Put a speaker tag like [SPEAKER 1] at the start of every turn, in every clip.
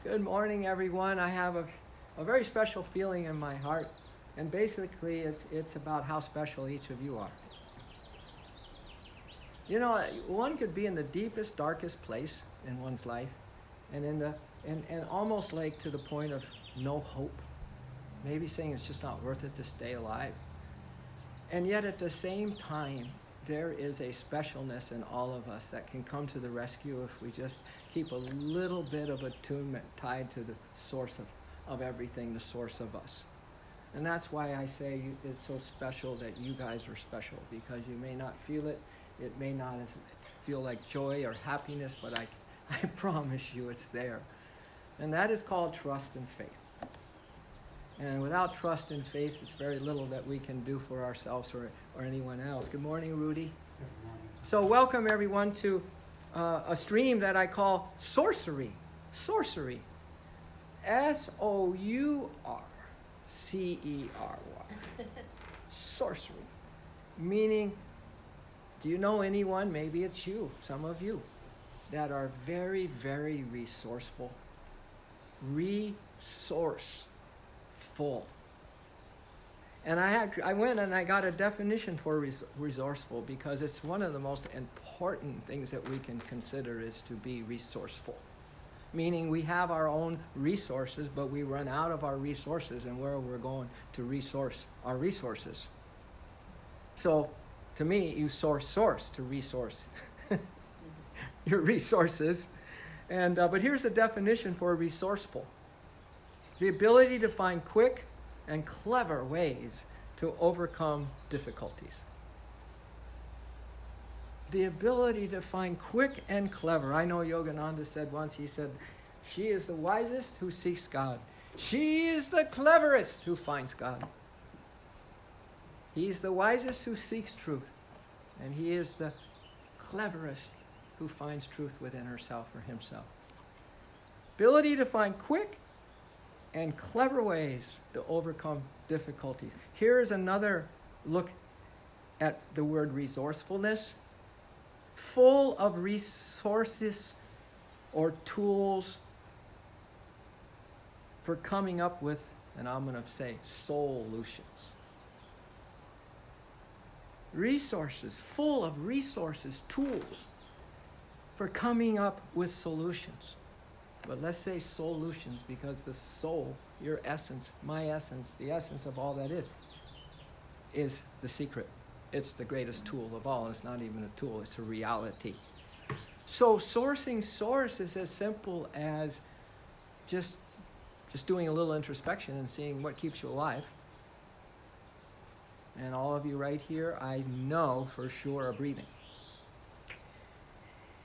[SPEAKER 1] Good morning, everyone. I have a very special feeling in my heart, and basically it's about how special each of you are. You know, one could be in the deepest, darkest place in one's life, and and almost like to the point of no hope, maybe saying it's just not worth it to stay alive. And yet at the same time, there is a specialness in all of us that can come to the rescue if we just keep a little bit of attunement tied to the source of everything, the source of us. And that's why I say it's so special that you guys are special, because you may not feel it. It may not feel like joy or happiness, but I promise you it's there. And that is called trust and faith. And without trust and faith, it's very little that we can do for ourselves or anyone else. Good morning, Rudy.
[SPEAKER 2] Good morning.
[SPEAKER 1] So welcome, everyone, to a stream that I call Sourcery. Sourcery. Sourcery. Sorcery. Meaning, do you know anyone, maybe it's you, some of you, that are very, very resourceful? Resourceful. And I went and I got a definition for resourceful, because it's one of the most important things that we can consider is to be resourceful. Meaning we have our own resources, but we run out of our resources, and where we're going to resource our resources. So, to me, you source to resource your resources. And but here's the definition for resourceful: the ability to find quick and clever ways to overcome difficulties. The ability to find quick and clever. I know Yogananda said once, he said, she is the wisest who seeks God. She is the cleverest who finds God. He's the wisest who seeks truth. And he is the cleverest who finds truth within herself or himself. Ability to find quick and clever ways to overcome difficulties. Here is another look at the word resourcefulness. Full of resources or tools for coming up with, and I'm going to say, solutions. Resources, full of resources, tools for coming up with solutions. But let's say solutions, because the soul, your essence, my essence, the essence of all that is the secret. It's the greatest tool of all. It's not even a tool, it's a reality. So sourcing source is as simple as just doing a little introspection and seeing what keeps you alive. And all of you right here, I know for sure, are breathing.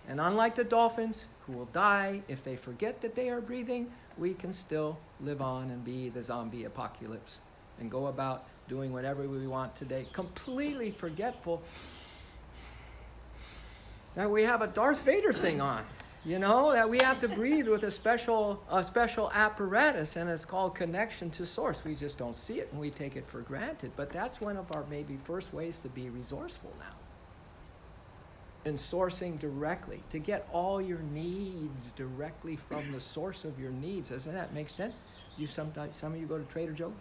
[SPEAKER 1] And unlike the dolphins, who will die if they forget that they are breathing, we can still live on and be the zombie apocalypse and go about doing whatever we want today, completely forgetful that we have a Darth Vader thing on, that we have to breathe with a special apparatus, and it's called connection to source. We just don't see it and we take it for granted. But that's one of our maybe first ways to be resourceful now. In sourcing directly, to get all your needs directly from the source of your needs. Doesn't that make sense? Some of you go to Trader Joe's.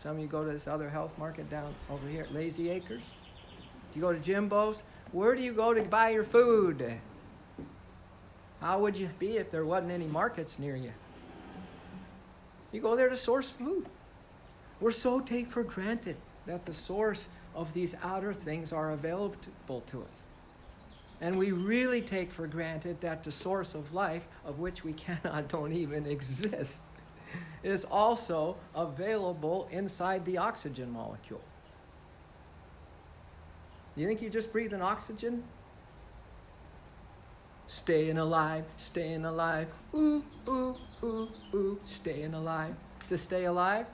[SPEAKER 1] Some of you go to this other health market down over here at Lazy Acres. You go to Jimbo's. Where do you go to buy your food? How would you be if there wasn't any markets near you? You go there to source food. We're so take for granted that the source of these outer things are available to us. And we really take for granted that the source of life, of which we don't even exist, is also available inside the oxygen molecule. You think you just breathe in oxygen? Staying alive, ooh, ooh, ooh, ooh, staying alive. To stay alive?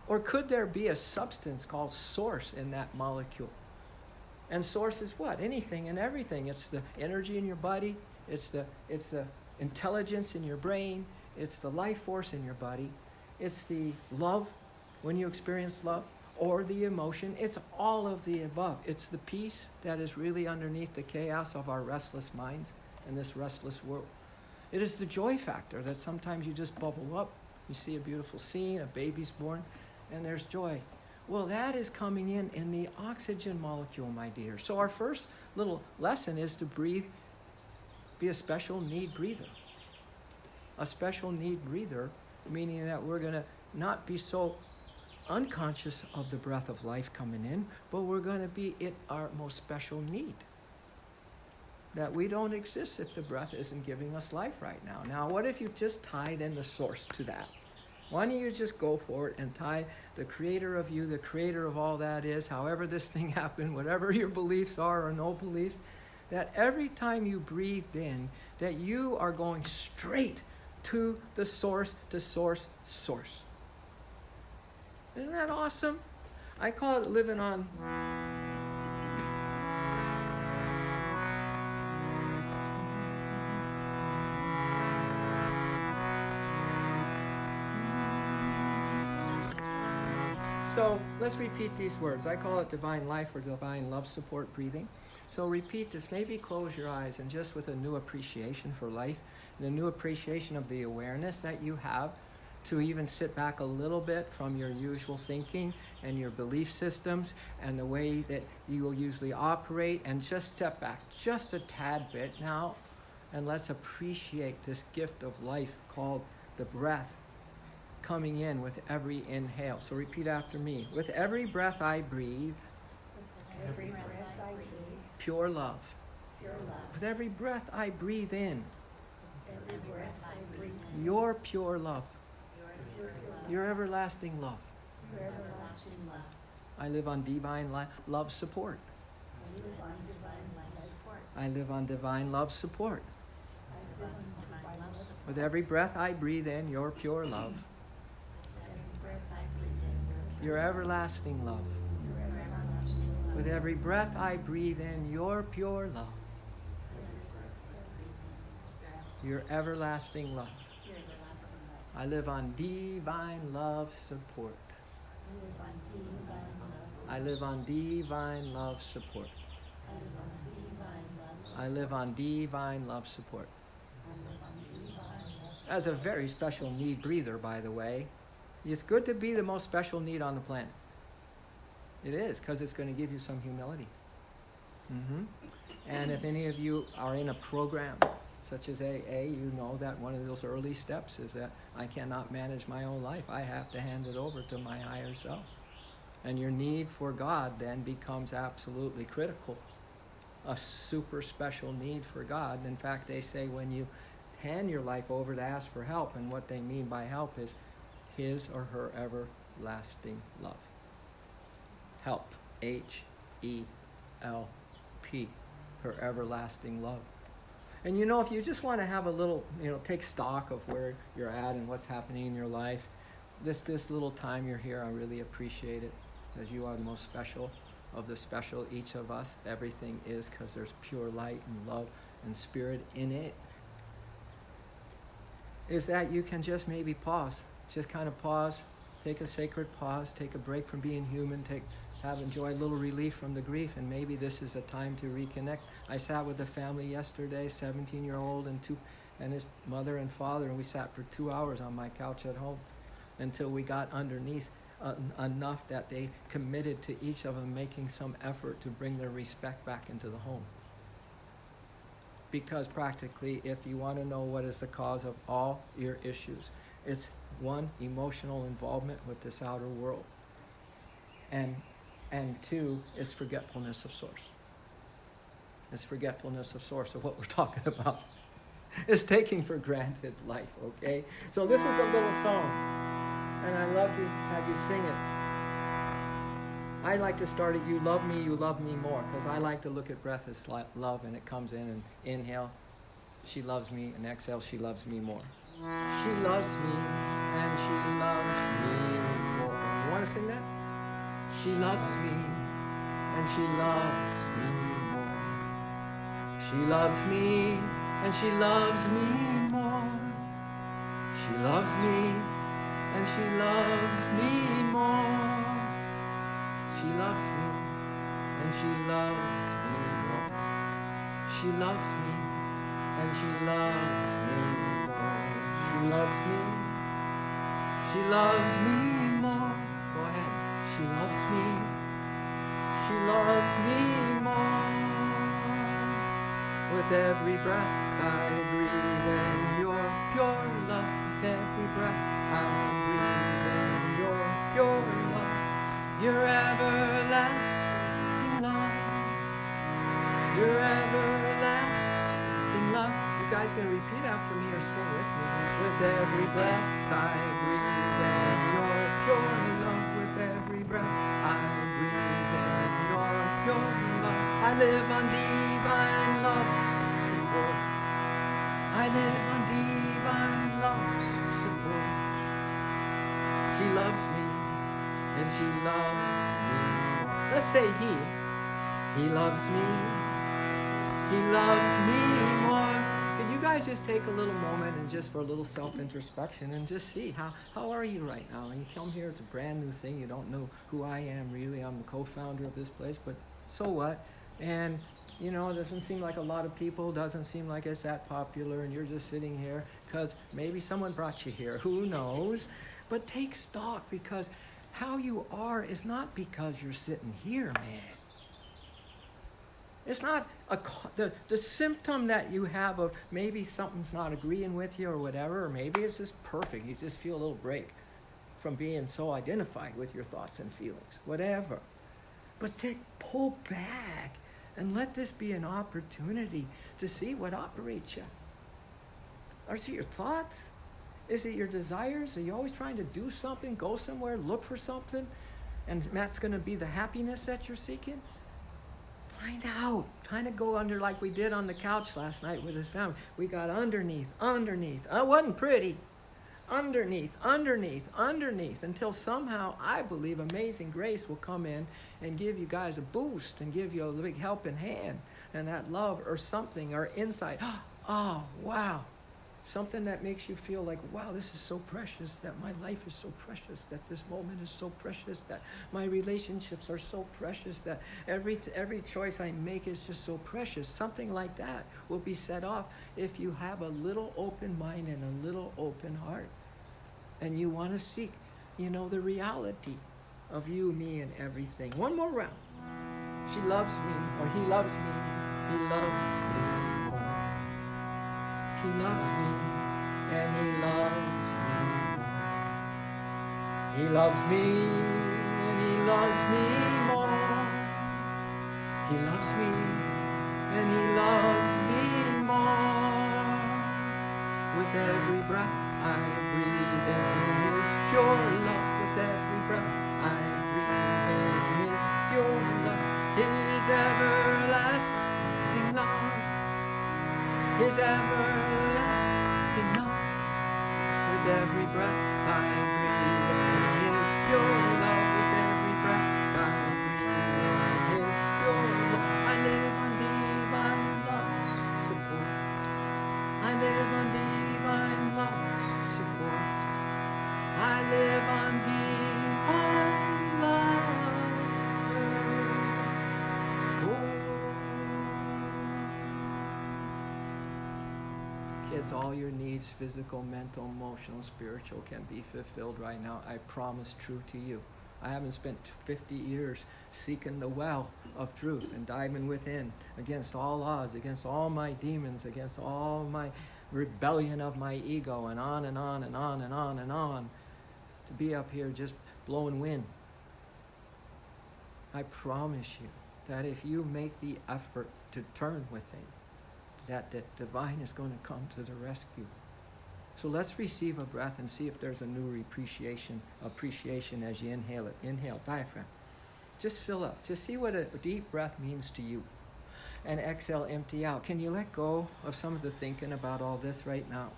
[SPEAKER 1] Or could there be a substance called source in that molecule? And source is what? Anything and everything. It's the energy in your body. It's the intelligence in your brain. It's the life force in your body. It's the love, when you experience love, or the emotion. It's all of the above. It's the peace that is really underneath the chaos of our restless minds in this restless world. It is the joy factor that sometimes you just bubble up. You see a beautiful scene, a baby's born, and there's joy. Well, that is coming in the oxygen molecule, my dear. So our first little lesson is to breathe, be a special need breather. A special need breather, meaning that we're going to not be so unconscious of the breath of life coming in, but we're going to be in our most special need. That we don't exist if the breath isn't giving us life right now. Now, what if you just tied in the source to that? Why don't you just go for it and tie the creator of you, the creator of all that is, however this thing happened, whatever your beliefs are or no beliefs, that every time you breathe in, that you are going straight to the source, to source, source. Isn't that awesome? I call it living on... So let's repeat these words. I call it divine life or divine love support breathing. So repeat this. Maybe close your eyes and just with a new appreciation for life, and a new appreciation of the awareness that you have to even sit back a little bit from your usual thinking and your belief systems and the way that you will usually operate, and just step back just a tad bit now, and let's appreciate this gift of life called the breath coming in with every inhale. So repeat after me. With every breath I breathe,
[SPEAKER 2] Every breath I breathe,
[SPEAKER 1] pure love.
[SPEAKER 2] pure love.
[SPEAKER 1] With every breath I breathe in,
[SPEAKER 2] Every breath I breathe in,
[SPEAKER 1] your pure love,
[SPEAKER 2] pure love,
[SPEAKER 1] your everlasting love.
[SPEAKER 2] your everlasting love.
[SPEAKER 1] I live on divine love support.
[SPEAKER 2] I live on divine life support.
[SPEAKER 1] I live on divine love support.
[SPEAKER 2] I live on divine love support.
[SPEAKER 1] With every breath I breathe in, your pure love,
[SPEAKER 2] Every breath I breathe in,
[SPEAKER 1] your everlasting love.
[SPEAKER 2] your everlasting love.
[SPEAKER 1] With every breath I breathe in, your pure love, your everlasting love.
[SPEAKER 2] Your everlasting love.
[SPEAKER 1] I live on divine love support.
[SPEAKER 2] I live on divine love support.
[SPEAKER 1] I live on divine love support.
[SPEAKER 2] I live on divine love support.
[SPEAKER 1] I live on divine love support. As a very special need breather, by the way, it's good to be the most special need on the planet. It is, because it's going to give you some humility. And if any of you are in a program such as AA, you know that one of those early steps is that I cannot manage my own life. I have to hand it over to my higher self. And your need for God then becomes absolutely critical. A super special need for God. In fact, they say when you hand your life over to ask for help, and what they mean by help is his or her everlasting love. Help, H-E-L-P, her everlasting love. And you know, if you just want to have a little, take stock of where you're at and what's happening in your life, this little time you're here, I really appreciate it, because you are the most special of the special, each of us. Everything is, because there's pure light and love and spirit in it. Is that you can just maybe pause, just kind of pause, take a sacred pause, take a break from being human, enjoy a little relief from the grief, and maybe this is a time to reconnect. I sat with a family yesterday, 17-year-old and his mother and father, and we sat for 2 hours on my couch at home until we got underneath enough that they committed to each of them making some effort to bring their respect back into the home. Because practically, if you want to know what is the cause of all your issues, it's one, emotional involvement with this outer world, and two, it's forgetfulness of source. It's forgetfulness of source of what we're talking about. It's taking for granted life, okay? So this is a little song, and I love to have you sing it. I like to start it, you love me more, because I like to look at breath as love, and it comes in and inhale, she loves me, and exhale, she loves me more. She loves me, and she loves me more. You want to sing that? She loves me, and she loves me more. She loves me, and she loves me more. She loves me, and she loves me more. She loves me, and she loves me more. She loves me, and she loves me more. She loves me. She loves me more. Go ahead. She loves me. She loves me more. With every breath I breathe in your pure love. With every breath I breathe in your pure love. Your everlasting love. Your everlasting love. You guys can repeat after me or sing with me. With every breath I breathe in your pure love. With every breath I breathe in your pure love. I live on divine love's support. I live on divine love's support. She loves me and she loves me more. Let's say he. He loves me. He loves me more. Could you guys just take a little moment and just for a little self-introspection and just see how are you right now? And you come here, it's a brand new thing. You don't know who I am really. I'm the co-founder of this place, but so what? And you know, it doesn't seem like a lot of people, doesn't seem like it's that popular, and you're just sitting here because maybe someone brought you here. Who knows? But take stock, because how you are is not because you're sitting here, man. It's not the symptom that you have of maybe something's not agreeing with you or whatever, or maybe it's just perfect. You just feel a little break from being so identified with your thoughts and feelings, whatever. But pull back and let this be an opportunity to see what operates you. Or is it your thoughts? Is it your desires? Are you always trying to do something, go somewhere, look for something, and that's going to be the happiness that you're seeking? Find out. Kind of go under like we did on the couch last night with his family. We got underneath. It wasn't pretty. Underneath, until somehow, I believe, amazing grace will come in and give you guys a boost and give you a big helping hand and that love or something or insight. Oh, wow. Something that makes you feel like, wow, this is so precious, that my life is so precious, that this moment is so precious, that my relationships are so precious, that every choice I make is just so precious. Something like that will be set off if you have a little open mind and a little open heart. And you want to seek, the reality of you, me, and everything. One more round. She loves me, or he loves me. He loves me more. He loves me, and he loves me more. He loves me, and he loves me more. He loves me, and he loves me more. With every breath I breathe in his pure love. With every breath I breathe in his pure love. His everlasting love. His everlasting love. With every breath I breathe in his pure love. With every breath I breathe in his pure love. I live on divine love support. I live on divine love support. I live on divine love support. Kids, all your needs, physical, mental, emotional, spiritual, can be fulfilled right now. I promise true to you. I haven't spent 50 years seeking the well of truth and diving within against all odds, against all my demons, against all my rebellion of my ego, and on and on and on and on and on, to be up here just blowing wind. I promise you that if you make the effort to turn within, that the divine is going to come to the rescue. So let's receive a breath and see if there's a new appreciation as you inhale it. Inhale, diaphragm. Just fill up. Just see what a deep breath means to you. And exhale, empty out. Can you let go of some of the thinking about all this right now?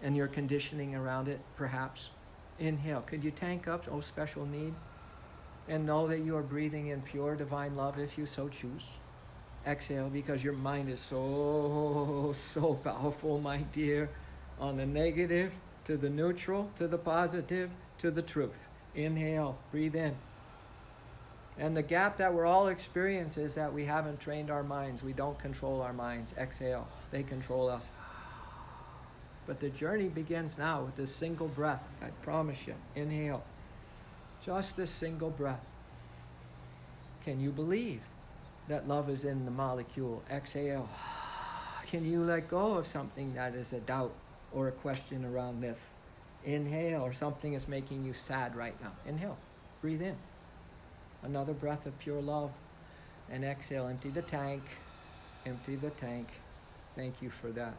[SPEAKER 1] And your conditioning around it, perhaps? Inhale. Could you tank up, oh special need? And know that you are breathing in pure divine love if you so choose. Exhale, because your mind is so powerful, my dear. On the negative, to the neutral, to the positive, to the truth. Inhale, breathe in. And the gap that we're all experiencing is that we haven't trained our minds. We don't control our minds. Exhale, they control us. But the journey begins now with this single breath. I promise you. Inhale. Just this single breath. Can you believe that love is in the molecule? Exhale. Can you let go of something that is a doubt or a question around this? Inhale, or something is making you sad right now. Inhale. Breathe in. Another breath of pure love. And exhale. Empty the tank. Empty the tank. Thank you for that.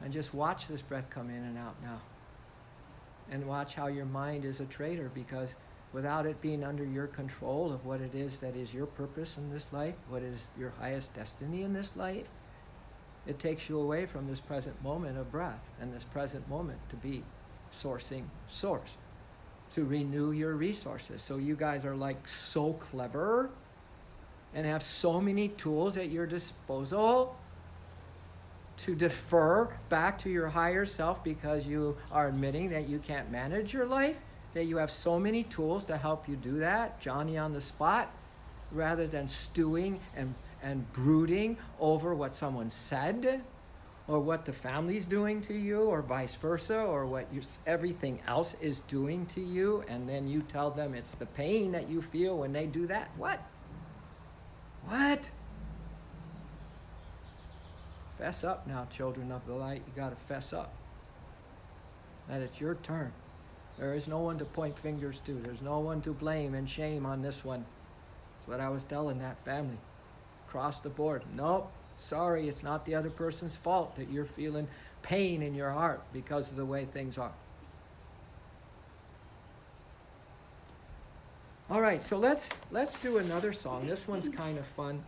[SPEAKER 1] And just watch this breath come in and out now. And watch how your mind is a traitor, because without it being under your control of what it is that is your purpose in this life, what is your highest destiny in this life, it takes you away from this present moment of breath and this present moment to be sourcing source, to renew your resources. So you guys are like so clever and have so many tools at your disposal to defer back to your higher self, because you are admitting that you can't manage your life, that you have so many tools to help you do that, Johnny on the spot, rather than stewing and brooding over what someone said or what the family's doing to you, or vice versa, or what everything else is doing to you, and then you tell them it's the pain that you feel when they do that. What? Fess up now, children of the light. You got to fess up that it's your turn. There is no one to point fingers to. There's no one to blame and shame on this one. That's what I was telling that family. Across the board. Nope. Sorry, it's not the other person's fault that you're feeling pain in your heart because of the way things are. All right, so let's do another song. This one's kind of fun.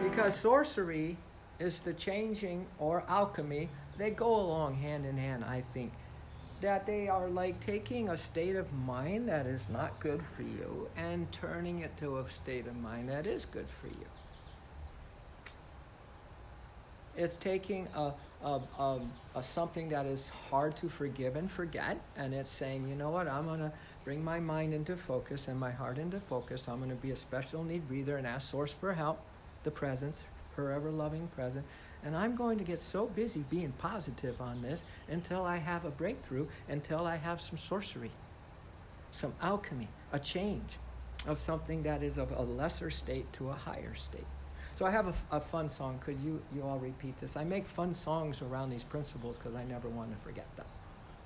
[SPEAKER 1] Because sorcery is the changing, or alchemy, they go along hand in hand, I think. That they are like taking a state of mind that is not good for you and turning it to a state of mind that is good for you. It's taking a something that is hard to forgive and forget, and it's saying, you know what, I'm going to bring my mind into focus and my heart into focus. I'm going to be a special need breather and ask Source for help, the presence, her ever-loving presence. And I'm going to get so busy being positive on this until I have a breakthrough, until I have some sorcery, some alchemy, a change of something that is of a lesser state to a higher state. So I have a fun song. Could you all repeat this? I make fun songs around these principles because I never want to forget them.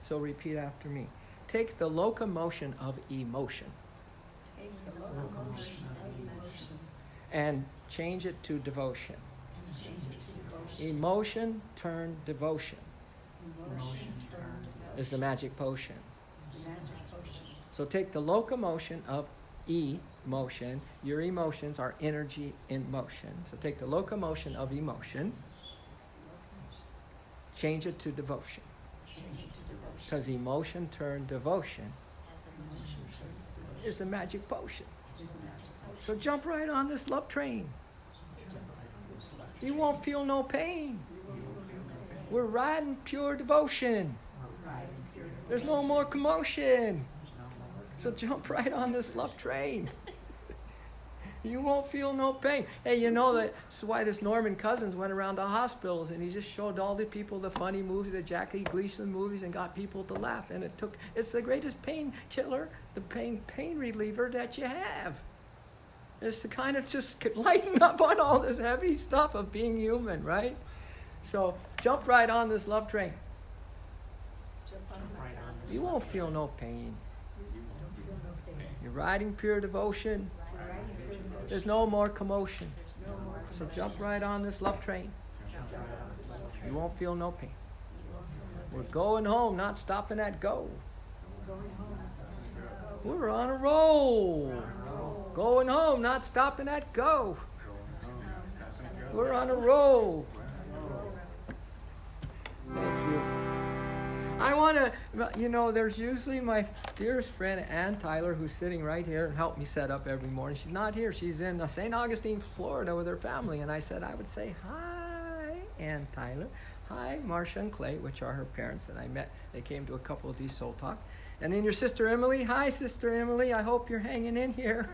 [SPEAKER 1] So repeat after me. Take the locomotion of emotion.
[SPEAKER 2] Take the locomotion of emotion.
[SPEAKER 1] And change it to devotion.
[SPEAKER 2] And change it to devotion.
[SPEAKER 1] Emotion turned devotion
[SPEAKER 2] Emotion turned devotion.
[SPEAKER 1] is the magic potion.
[SPEAKER 2] The magic potion.
[SPEAKER 1] So take the locomotion of emotion. Your emotions are energy in motion. So take the locomotion of emotion, change it to devotion.
[SPEAKER 2] Change it to devotion.
[SPEAKER 1] Because emotion turned devotion
[SPEAKER 2] As emotion turns devotion.
[SPEAKER 1] is the magic potion.
[SPEAKER 2] Is the magic potion.
[SPEAKER 1] So jump right on this love train. You won't feel no pain. We're riding pure devotion. There's no more commotion. So jump right on this love train. You won't feel no pain. Hey, you know that's why this Norman Cousins went around to hospitals and he just showed all the people the funny movies, the Jackie Gleason movies, and got people to laugh. And it's the greatest pain killer, the pain reliever that you have. It's to kind of just lighten up on all this heavy stuff of being human, right? So jump right on this love train. You won't feel no pain. You're riding pure devotion. There's no more commotion. So jump right on this love train. You won't feel no pain. We're going home, not stopping at go. We're on a roll. Going home, not stopping at go. We're on a roll. Thank you. I want to, there's usually my dearest friend, Ann Tyler, who's sitting right here and helped me set up every morning. She's not here. She's in St. Augustine, Florida with her family. And I said I would say, hi, Ann Tyler. Hi, Marcia and Clay, which are her parents that I met. They came to a couple of these soul talks. And then your sister Emily. Hi, Sister Emily. I hope you're hanging in here.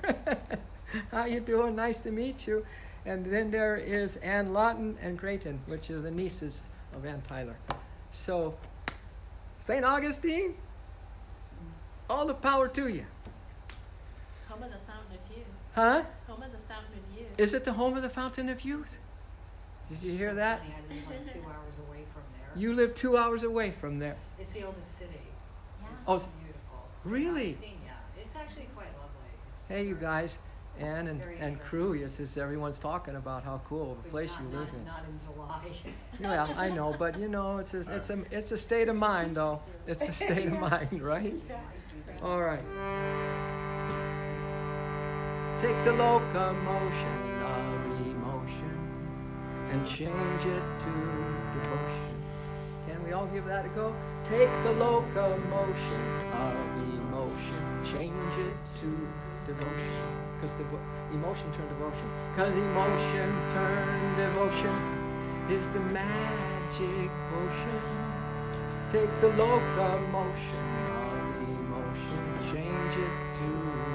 [SPEAKER 1] How you doing? Nice to meet you. And then there is Ann Lawton and Creighton, which are the nieces of Ann Tyler. So, St. Augustine, all the power to you.
[SPEAKER 2] Home of the Fountain of Youth.
[SPEAKER 1] Huh?
[SPEAKER 2] Home of the Fountain of Youth.
[SPEAKER 1] Is it the home of the Fountain of Youth? Did you hear that?
[SPEAKER 3] Funny, I live like 2 hours away from there.
[SPEAKER 1] You live 2 hours away from there.
[SPEAKER 3] It's the oldest city.
[SPEAKER 2] Yeah.
[SPEAKER 3] It's
[SPEAKER 1] Oh,
[SPEAKER 3] beautiful.
[SPEAKER 1] really?
[SPEAKER 3] St. Augustine, yeah. It's actually quite lovely. It's
[SPEAKER 1] Hey, you guys, Ann and
[SPEAKER 3] Very
[SPEAKER 1] crew,
[SPEAKER 3] interesting.
[SPEAKER 1] yes, everyone's talking about how cool of a
[SPEAKER 3] but
[SPEAKER 1] place
[SPEAKER 3] not,
[SPEAKER 1] you live
[SPEAKER 3] not,
[SPEAKER 1] in.
[SPEAKER 3] Not in July.
[SPEAKER 1] Yeah, I know, but you know, it's a state of mind, though. It's a state of mind, right? All right. Take the locomotion of emotion and change it to devotion. Can we all give that a go? Take the locomotion of emotion, change it to devotion. Because emotion turned devotion. Because emotion turned devotion is the magic potion. Take the locomotion of emotion, change it to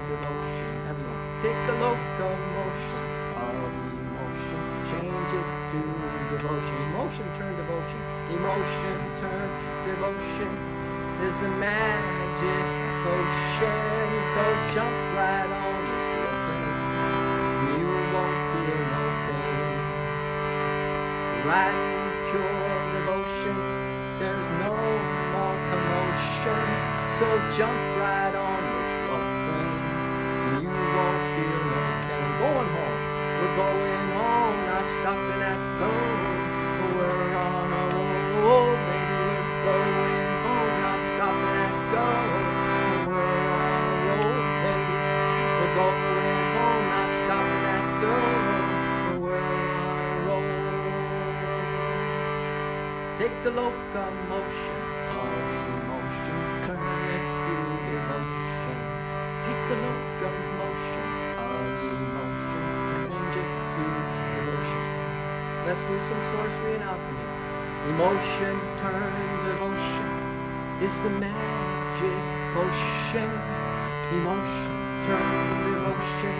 [SPEAKER 1] devotion. Everyone, take the locomotion of emotion, change it to devotion. Emotion turned devotion. Emotion turned devotion is the magic potion. So jump right on this little train. You won't feel no pain. Riding pure devotion, there's no more commotion. So jump right on this love train, and you won't feel no pain. Going home, we're going home, not stopping at go. We're on a roll, baby, we're going home, not stopping at go. We're on a roll, baby, we're going home, not stopping at go. We're on a roll. Take the locomotion of emotion, turn it to devotion. Take the locomotion of emotion, change it to devotion. Let's do some sorcery and alchemy. Emotion turned devotion is the magic potion. Emotion turned devotion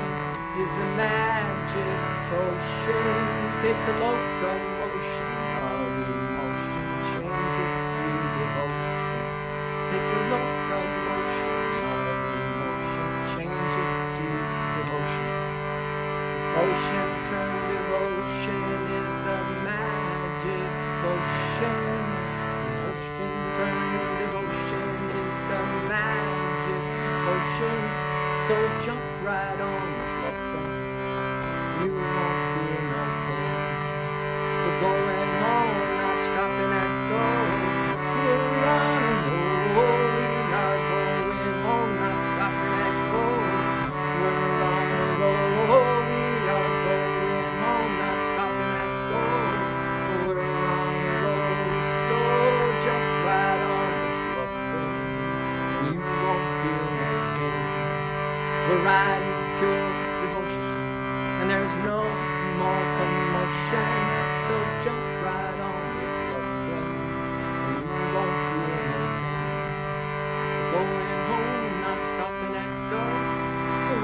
[SPEAKER 1] is the magic potion. Take the locomotion of emotion, change it to devotion. Take the locomotion of emotion, change it to devotion. Devotion turned devotion is the magic potion. Devotion turned devotion is the magic potion. So jump right on this love train. You won't feel no pain. We're going home, not stopping at go. We're on a roll. We are going home, not stopping at go. We're on a roll. We are going home, not stopping at go. We're on a roll. So jump right on this love train, and you won't feel no pain. We're riding pure devotion, and there's no more commotion. So jump right on this love train, and you won't feel no pain. We're going home, not stopping at go.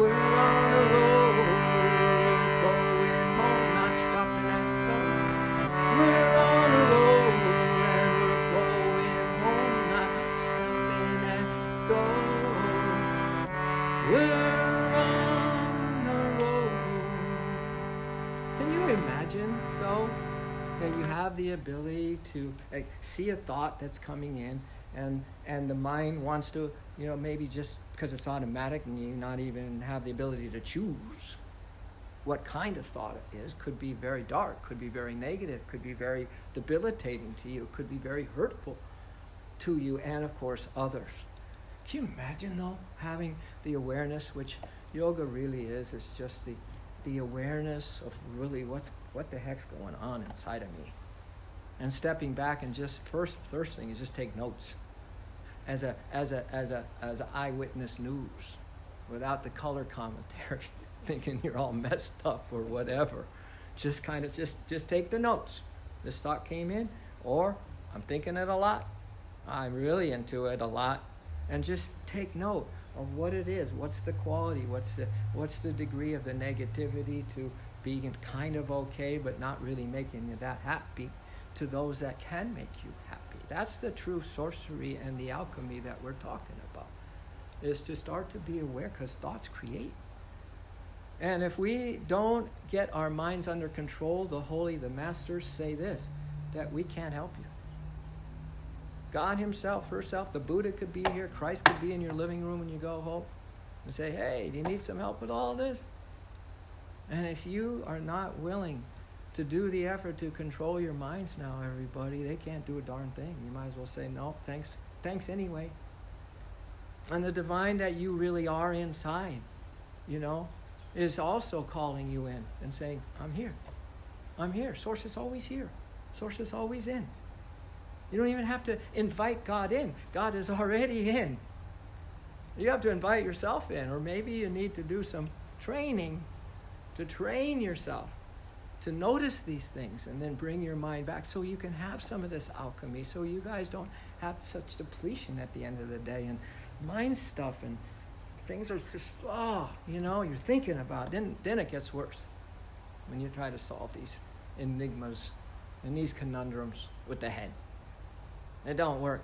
[SPEAKER 1] We're on a roll. We're going home, not stopping at go. We're on a roll, and we're going home, not stopping at go. We're on a roll. Can you imagine, though, that you have the ability to see a thought that's coming in, and the mind wants to, maybe just because it's automatic and you not even have the ability to choose what kind of thought it is. Could be very dark, could be very negative, could be very debilitating to you, could be very hurtful to you and, of course, others. Can you imagine, though, having the awareness, which yoga really is just the awareness of really what the heck's going on inside of me, and stepping back and just first thing is just take notes, as a eyewitness news, without the color commentary, thinking you're all messed up or whatever. Just kind of just take the notes. This thought came in, or I'm thinking it a lot. I'm really into it a lot. And just take note. of what it is. What's the quality? What's the degree of the negativity to being kind of okay but not really making you that happy, to those that can make you happy. That's the true sorcery and the alchemy that we're talking about, is to start to be aware, because thoughts create. And if we don't get our minds under control, the masters say this, that we can't help you. God himself, herself, the Buddha could be here, Christ could be in your living room when you go home and say, hey, do you need some help with all this? And if you are not willing to do the effort to control your minds now, everybody, they can't do a darn thing. You might as well say, no, thanks anyway. And the divine that you really are inside, is also calling you in and saying, I'm here. I'm here. Source is always here. Source is always in. You don't even have to invite God in. God is already in. You have to invite yourself in, or maybe you need to do some training to train yourself to notice these things and then bring your mind back so you can have some of this alchemy, so you guys don't have such depletion at the end of the day and mind stuff and things are just, you're thinking about it. Then it gets worse when you try to solve these enigmas and these conundrums with the head. It don't work.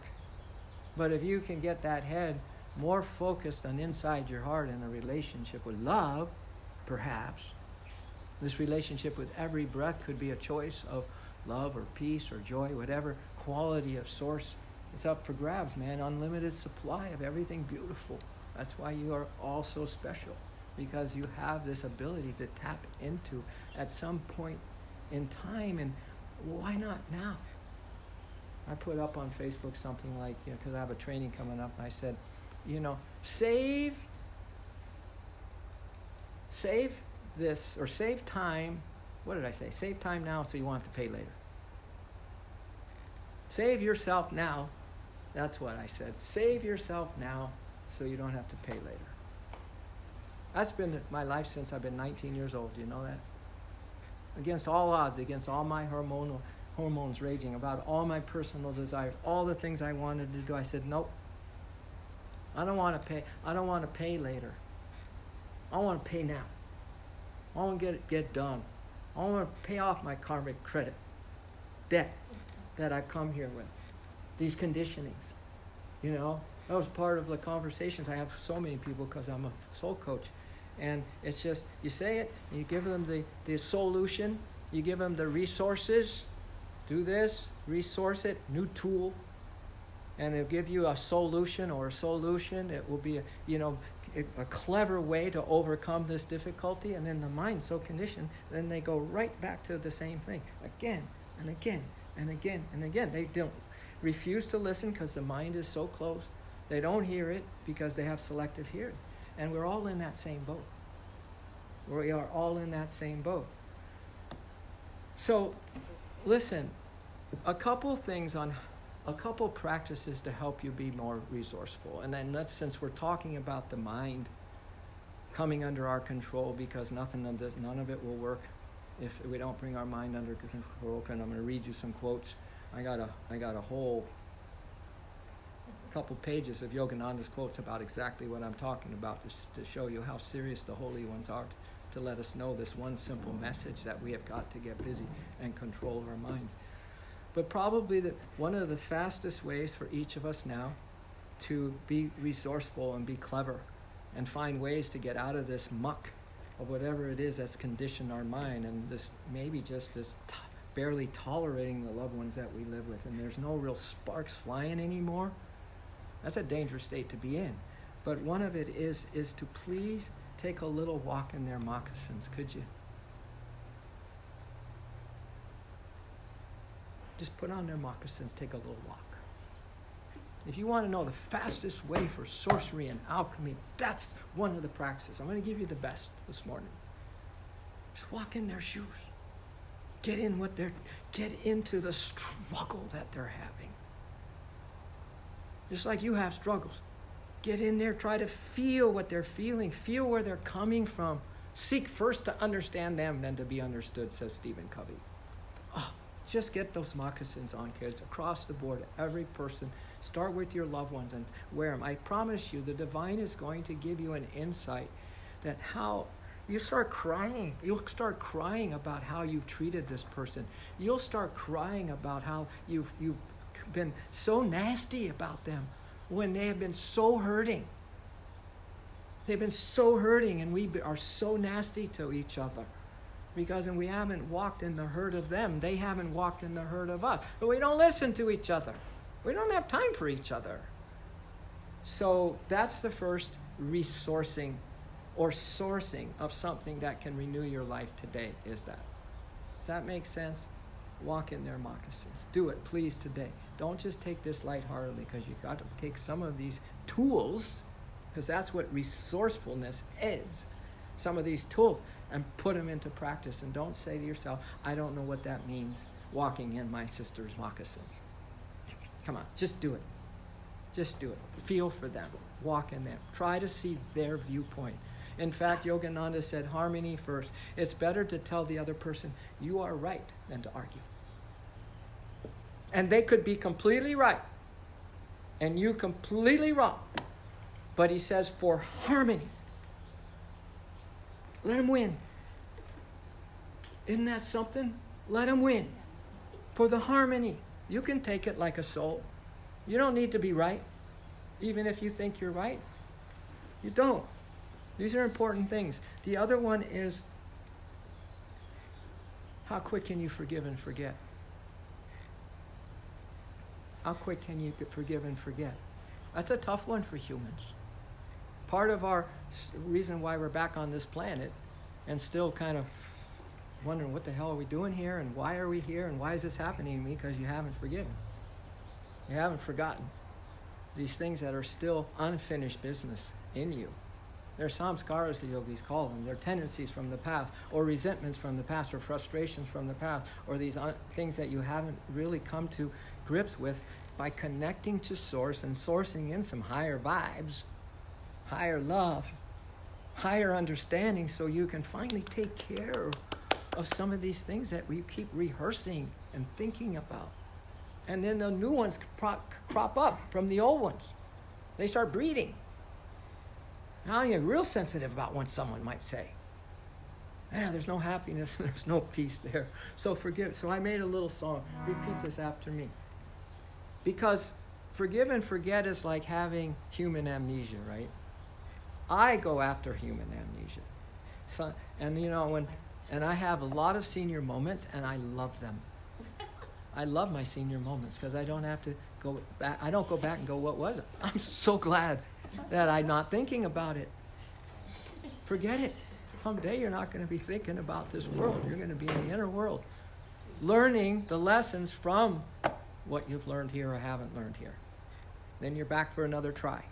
[SPEAKER 1] But if you can get that head more focused on inside your heart in a relationship with love, perhaps, this relationship with every breath could be a choice of love or peace or joy, whatever quality of source. It's up for grabs, man. Unlimited supply of everything beautiful. That's why you are all so special, because you have this ability to tap into at some point in time, and why not now? I put up on Facebook something like, because I have a training coming up, and I said, save this, or save time. What did I say? Save time now so you won't have to pay later. Save yourself now. That's what I said. Save yourself now so you don't have to pay later. That's been my life since I've been 19 years old. Do you know that? Against all odds, against all my hormones raging, about all my personal desires, all the things I wanted to do, I said, nope. I don't want to pay. I don't want to pay later. I want to pay now. I want to get done. I want to pay off my karmic credit debt that I've come here with. These conditionings, That was part of the conversations. I have so many people because I'm a soul coach. And it's just, you say it, you give them the solution, you give them the resources, do this, resource it, new tool, and it'll give you a solution or a solution. It will be a clever way to overcome this difficulty, and then the mind's so conditioned, then they go right back to the same thing again and again and again and again. They don't refuse to listen because the mind is so closed. They don't hear it because they have selective hearing. And we're all in that same boat. We are all in that same boat. So, listen, a couple practices to help you be more resourceful. And then since we're talking about the mind coming under our control, because none of it will work if we don't bring our mind under control. And I'm going to read you some quotes. I got a whole couple pages of Yogananda's quotes about exactly what I'm talking about, to show you how serious the holy ones are, to let us know this one simple message that we have got to get busy and control our minds. But probably one of the fastest ways for each of us now to be resourceful and be clever and find ways to get out of this muck of whatever it is that's conditioned our mind, and this maybe just this barely tolerating the loved ones that we live with, and there's no real sparks flying anymore. That's a dangerous state to be in. But one of it is to please take a little walk in their moccasins, could you? Just put on their moccasins, take a little walk. If you want to know the fastest way for sorcery and alchemy, that's one of the practices. I'm going to give you the best this morning. Just walk in their shoes. Get into the struggle that they're having. Just like you have struggles. Get in there, try to feel what they're feeling, feel where they're coming from. Seek first to understand them, then to be understood, says Stephen Covey. Oh, Just get those moccasins on, kids, across the board. Every person. Start with your loved ones and wear them. I promise you, the divine is going to give you an insight that how you start crying. You'll start crying about how you've treated this person. You'll start crying about how you've been so nasty about them when they have been so hurting. They've been so hurting, and we are so nasty to each other because we haven't walked in the hurt of them. They haven't walked in the hurt of us. But we don't listen to each other. We don't have time for each other. So that's the first resourcing or sourcing of something that can renew your life today, is that. Does that make sense? Walk in their moccasins. Do it, please, today. Don't just take this lightheartedly, because you've got to take some of these tools, because that's what resourcefulness is. Some of these tools, and put them into practice. And don't say to yourself, I don't know what that means, walking in my sister's moccasins. Come on, just do it. Just do it. Feel for them. Walk in them. Try to see their viewpoint. In fact, Yogananda said, harmony first. It's better to tell the other person, you are right, than to argue. And they could be completely right, and you completely wrong. But he says, for harmony, let them win. Isn't that something? Let them win. For the harmony. You can take it like a soul. You don't need to be right, even if you think you're right. You don't. These are important things. The other one is, how quick can you forgive and forget? How quick can you forgive and forget? That's a tough one for humans. Part of our reason why we're back on this planet and still kind of wondering what the hell are we doing here and why are we here and why is this happening to me, because you haven't forgiven. You haven't forgotten these things that are still unfinished business in you. They're samskaras, the yogis call them. They're tendencies from the past, or resentments from the past, or frustrations from the past, or these things that you haven't really come to grips with by connecting to Source and sourcing in some higher vibes, higher love, higher understanding, so you can finally take care of some of these things that we keep rehearsing and thinking about. And then the new ones crop up from the old ones. They start breeding. Now you're real sensitive about when someone might say, there's no happiness, there's no peace there. So forgive. So I made a little song. Repeat this after me. Because forgive and forget is like having human amnesia, right? I go after human amnesia. So, and I have a lot of senior moments, and I love them. I love my senior moments because I don't have to go back. I don't go back and go, what was it? I'm so glad that I'm not thinking about it. Forget it. Someday you're not going to be thinking about this world. You're going to be in the inner world, learning the lessons from what you've learned here or haven't learned here. Then you're back for another try.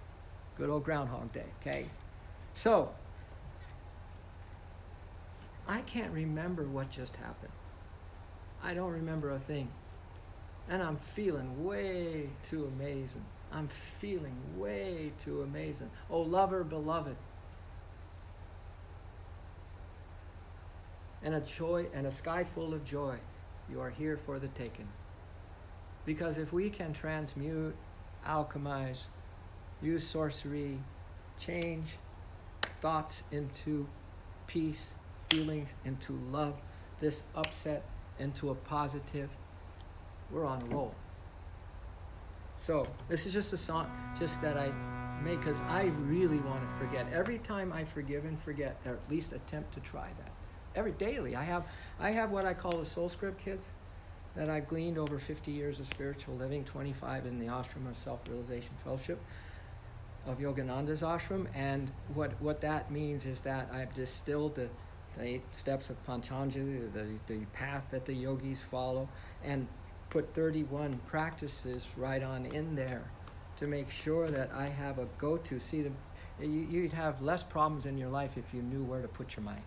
[SPEAKER 1] Good old Groundhog Day, okay? So, I can't remember what just happened. I don't remember a thing. And I'm feeling way too amazing. I'm feeling way too amazing. Oh, lover, beloved. And a joy and a sky full of joy. You are here for the taking. Because if we can transmute, alchemize, use sorcery, change thoughts into peace, feelings into love, this upset into a positive, we're on a roll. So this is just a song just that I make because I really want to forget. Every time I forgive and forget, or at least attempt to try that. Daily. I have what I call a soul script, kids, that I've gleaned over 50 years of spiritual living, 25 in the ashram of Self-Realization Fellowship of Yogananda's ashram. And what that means is that I've distilled the 8 steps of Panchanjali, the path that the yogis follow, and put 31 practices right on in there to make sure that I have a go-to. See, you'd have less problems in your life if you knew where to put your mind.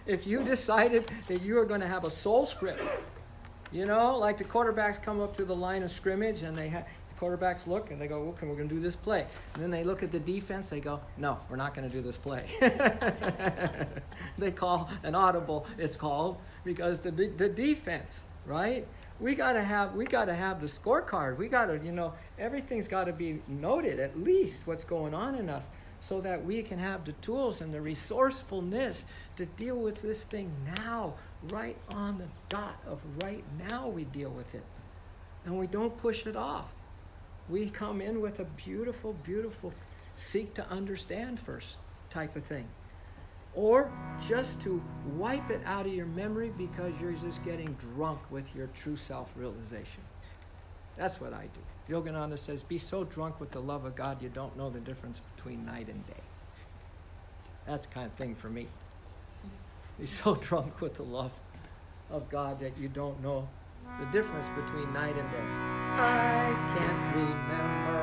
[SPEAKER 1] If you decided that you are going to have a soul script, like the quarterbacks come up to the line of scrimmage and they The quarterbacks look and they go, okay, we're going to do this play. And then they look at the defense, they go, no, we're not going to do this play. They call an audible, it's called, because the defense, right? We got to have the scorecard. We got to, everything's got to be noted, at least what's going on in us, so that we can have the tools and the resourcefulness to deal with this thing now, right on the dot of right now we deal with it. And we don't push it off. We come in with a beautiful, beautiful seek to understand first type of thing. Or just to wipe it out of your memory because you're just getting drunk with your true self-realization. That's what I do. Yogananda says, be so drunk with the love of God you don't know the difference between night and day. That's the kind of thing for me. Be so drunk with the love of God that you don't know the difference between night and day. I can't remember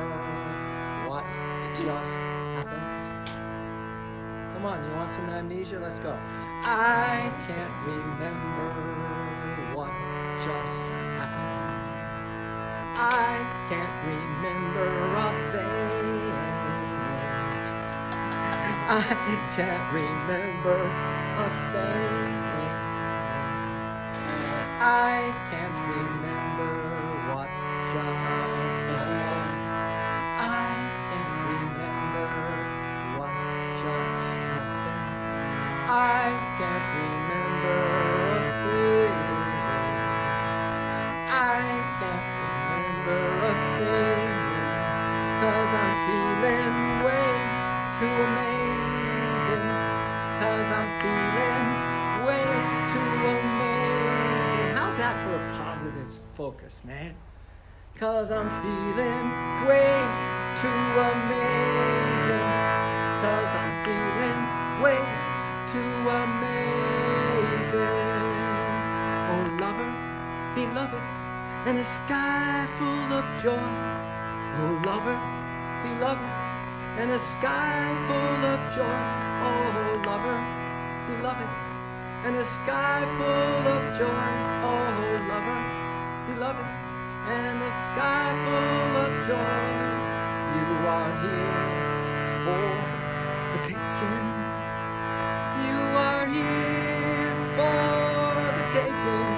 [SPEAKER 1] what just happened. Come on, you want some amnesia? Let's go. I can't remember what just happened. I can't remember a thing. I can't remember a thing. I can't remember what just happened. I can't remember what just happened. I can't remember a thing. I can't remember a thing. 'Cause I'm feeling way too amazing. 'Cause I'm feeling way too amazing. How's that for a positive focus, man? 'Cause I'm feeling way too amazing. 'Cause I'm feeling way too amazing. Oh, lover, beloved, in a sky full of joy. Oh, lover, beloved, in a sky full of joy. Oh, lover, beloved, in a sky full of joy. Oh, lover, beloved, in a sky full of joy. You are here for the taking. You are here for the taking.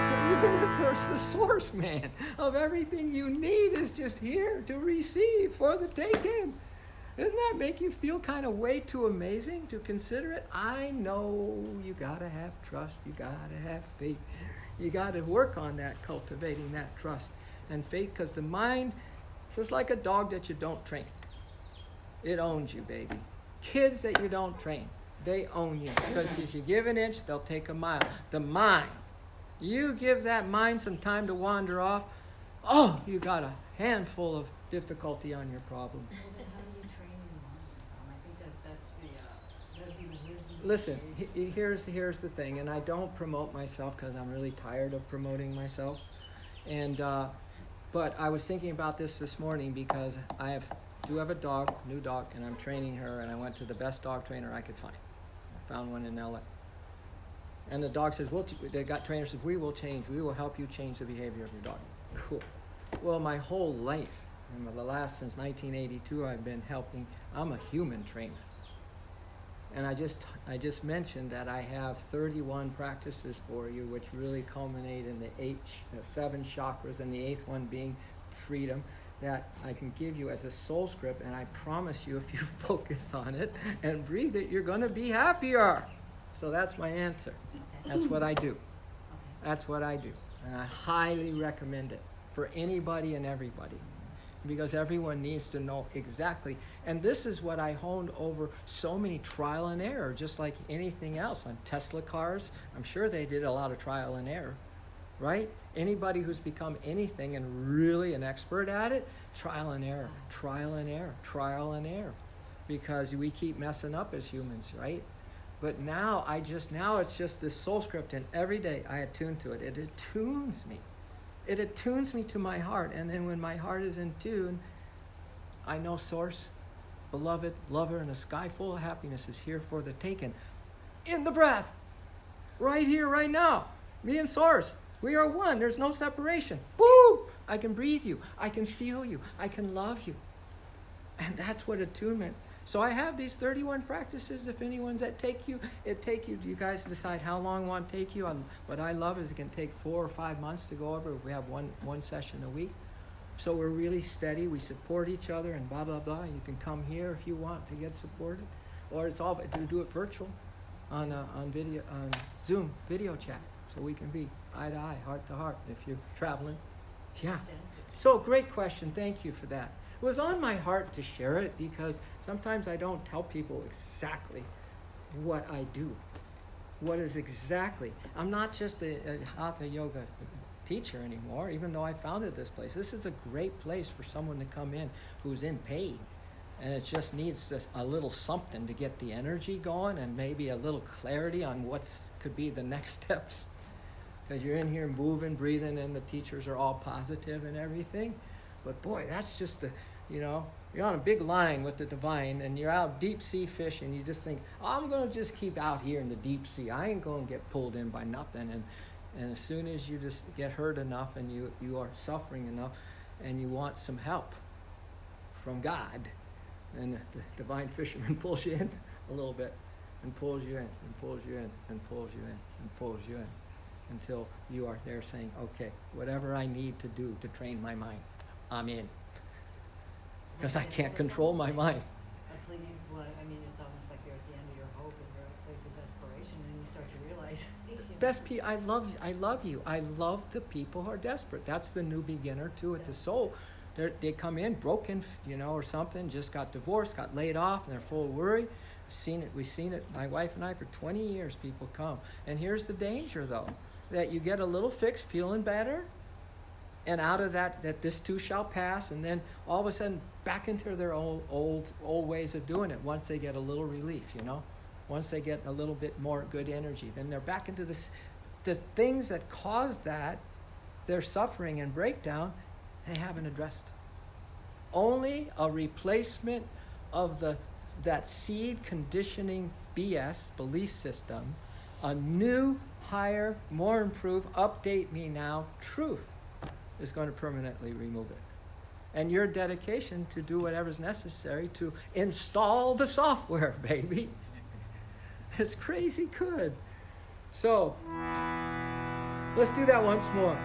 [SPEAKER 1] The universe, the source, man, of everything you need is just here to receive for the taking. Doesn't that make you feel kind of way too amazing to consider it? I know you got to have trust. You got to have faith. You got to work on that, cultivating that trust and faith, because the mind is just like a dog that you don't train. It owns you, baby. Kids that you don't train, they own you. Because if you give an inch, they'll take a mile. The mind, you give that mind some time to wander off, oh, you got a handful of difficulty on your problem.
[SPEAKER 3] Well, then how do you train your mind, Tom? I think that's that'd be the wisdom.
[SPEAKER 1] Listen, here's the thing, and I don't promote myself because I'm really tired of promoting myself. And but I was thinking about this morning because I do have a dog, new dog, and I'm training her, and I went to the best dog trainer I could find. I found one in LA. And the dog says, the trainer says, we will help you change the behavior of your dog. Cool. Well, my whole life, and since 1982, I've been helping. I'm a human trainer. And I just mentioned that I have 31 practices for you, which really culminate in the 7 chakras, and the 8th one being freedom, that I can give you as a soul script. And I promise you, if you focus on it and breathe it, you're going to be happier. So that's my answer.
[SPEAKER 3] Okay.
[SPEAKER 1] That's what I do.
[SPEAKER 3] Okay.
[SPEAKER 1] That's what I do. And I highly recommend it for anybody and everybody, because everyone needs to know exactly. And this is what I honed over so many trial and error, just like anything else. On Tesla cars, I'm sure they did a lot of trial and error, right? Anybody who's become anything and really an expert at it, trial and error, trial and error, trial and error, because we keep messing up as humans, right? But now it's just this soul script, and every day I attune to it. It attunes me. It attunes me to my heart. And then when my heart is in tune, I know Source, beloved, lover, and a sky full of happiness is here for the taking. In the breath. Right here, right now. Me and Source. We are one. There's no separation. Boom! I can breathe you. I can feel you. I can love you. And that's what attunement. So I have these 31 practices. If anyone's that take you, you guys decide how long it want to take you. What I love is it can take 4 or 5 months to go over. We have one session a week. So we're really steady. We support each other and blah, blah, blah. You can come here if you want to get supported. Or it's all, do it virtual on video, on Zoom video chat. So we can be eye to eye, heart to heart if you're traveling. Yeah.
[SPEAKER 3] Extensive.
[SPEAKER 1] So great question. Thank you for that. It was on my heart to share it because sometimes I don't tell people exactly what I do. What is exactly. I'm not just a Hatha Yoga teacher anymore, even though I founded this place. This is a great place for someone to come in who's in pain. And it just needs just a little something to get the energy going and maybe a little clarity on could be the next steps. Because you're in here moving, breathing, and the teachers are all positive and everything. But boy, that's just you're on a big line with the divine and you're out deep sea fishing. You just think, I'm going to just keep out here in the deep sea. I ain't going to get pulled in by nothing. And as soon as you just get hurt enough and you are suffering enough and you want some help from God, and the divine fisherman pulls you in a little bit and pulls you in and pulls you in and pulls you in and pulls you in until you are there saying, okay, whatever I need to do to train my mind, I'm in. Because I can't control my mind.
[SPEAKER 3] I mean, it's almost like you're at the end of your hope and you're at a place of desperation and you start to realize.
[SPEAKER 1] I love you. I love the people who are desperate. That's the new beginner to it. The soul, they come in broken, or something, just got divorced, got laid off, and they're full of worry. We've seen it, my wife and I, for 20 years, people come. And here's the danger, though, that you get a little fix, feeling better, and out of that this too shall pass, and then all of a sudden back into their old ways of doing it once they get a little relief, once they get a little bit more good energy. Then they're back into the things that cause that, their suffering and breakdown, they haven't addressed. Only a replacement of that seed conditioning BS belief system, a new, higher, more improved, update me now truth is going to permanently remove it. And your dedication to do whatever's necessary to install the software, baby. It's crazy good. So, let's do that once more.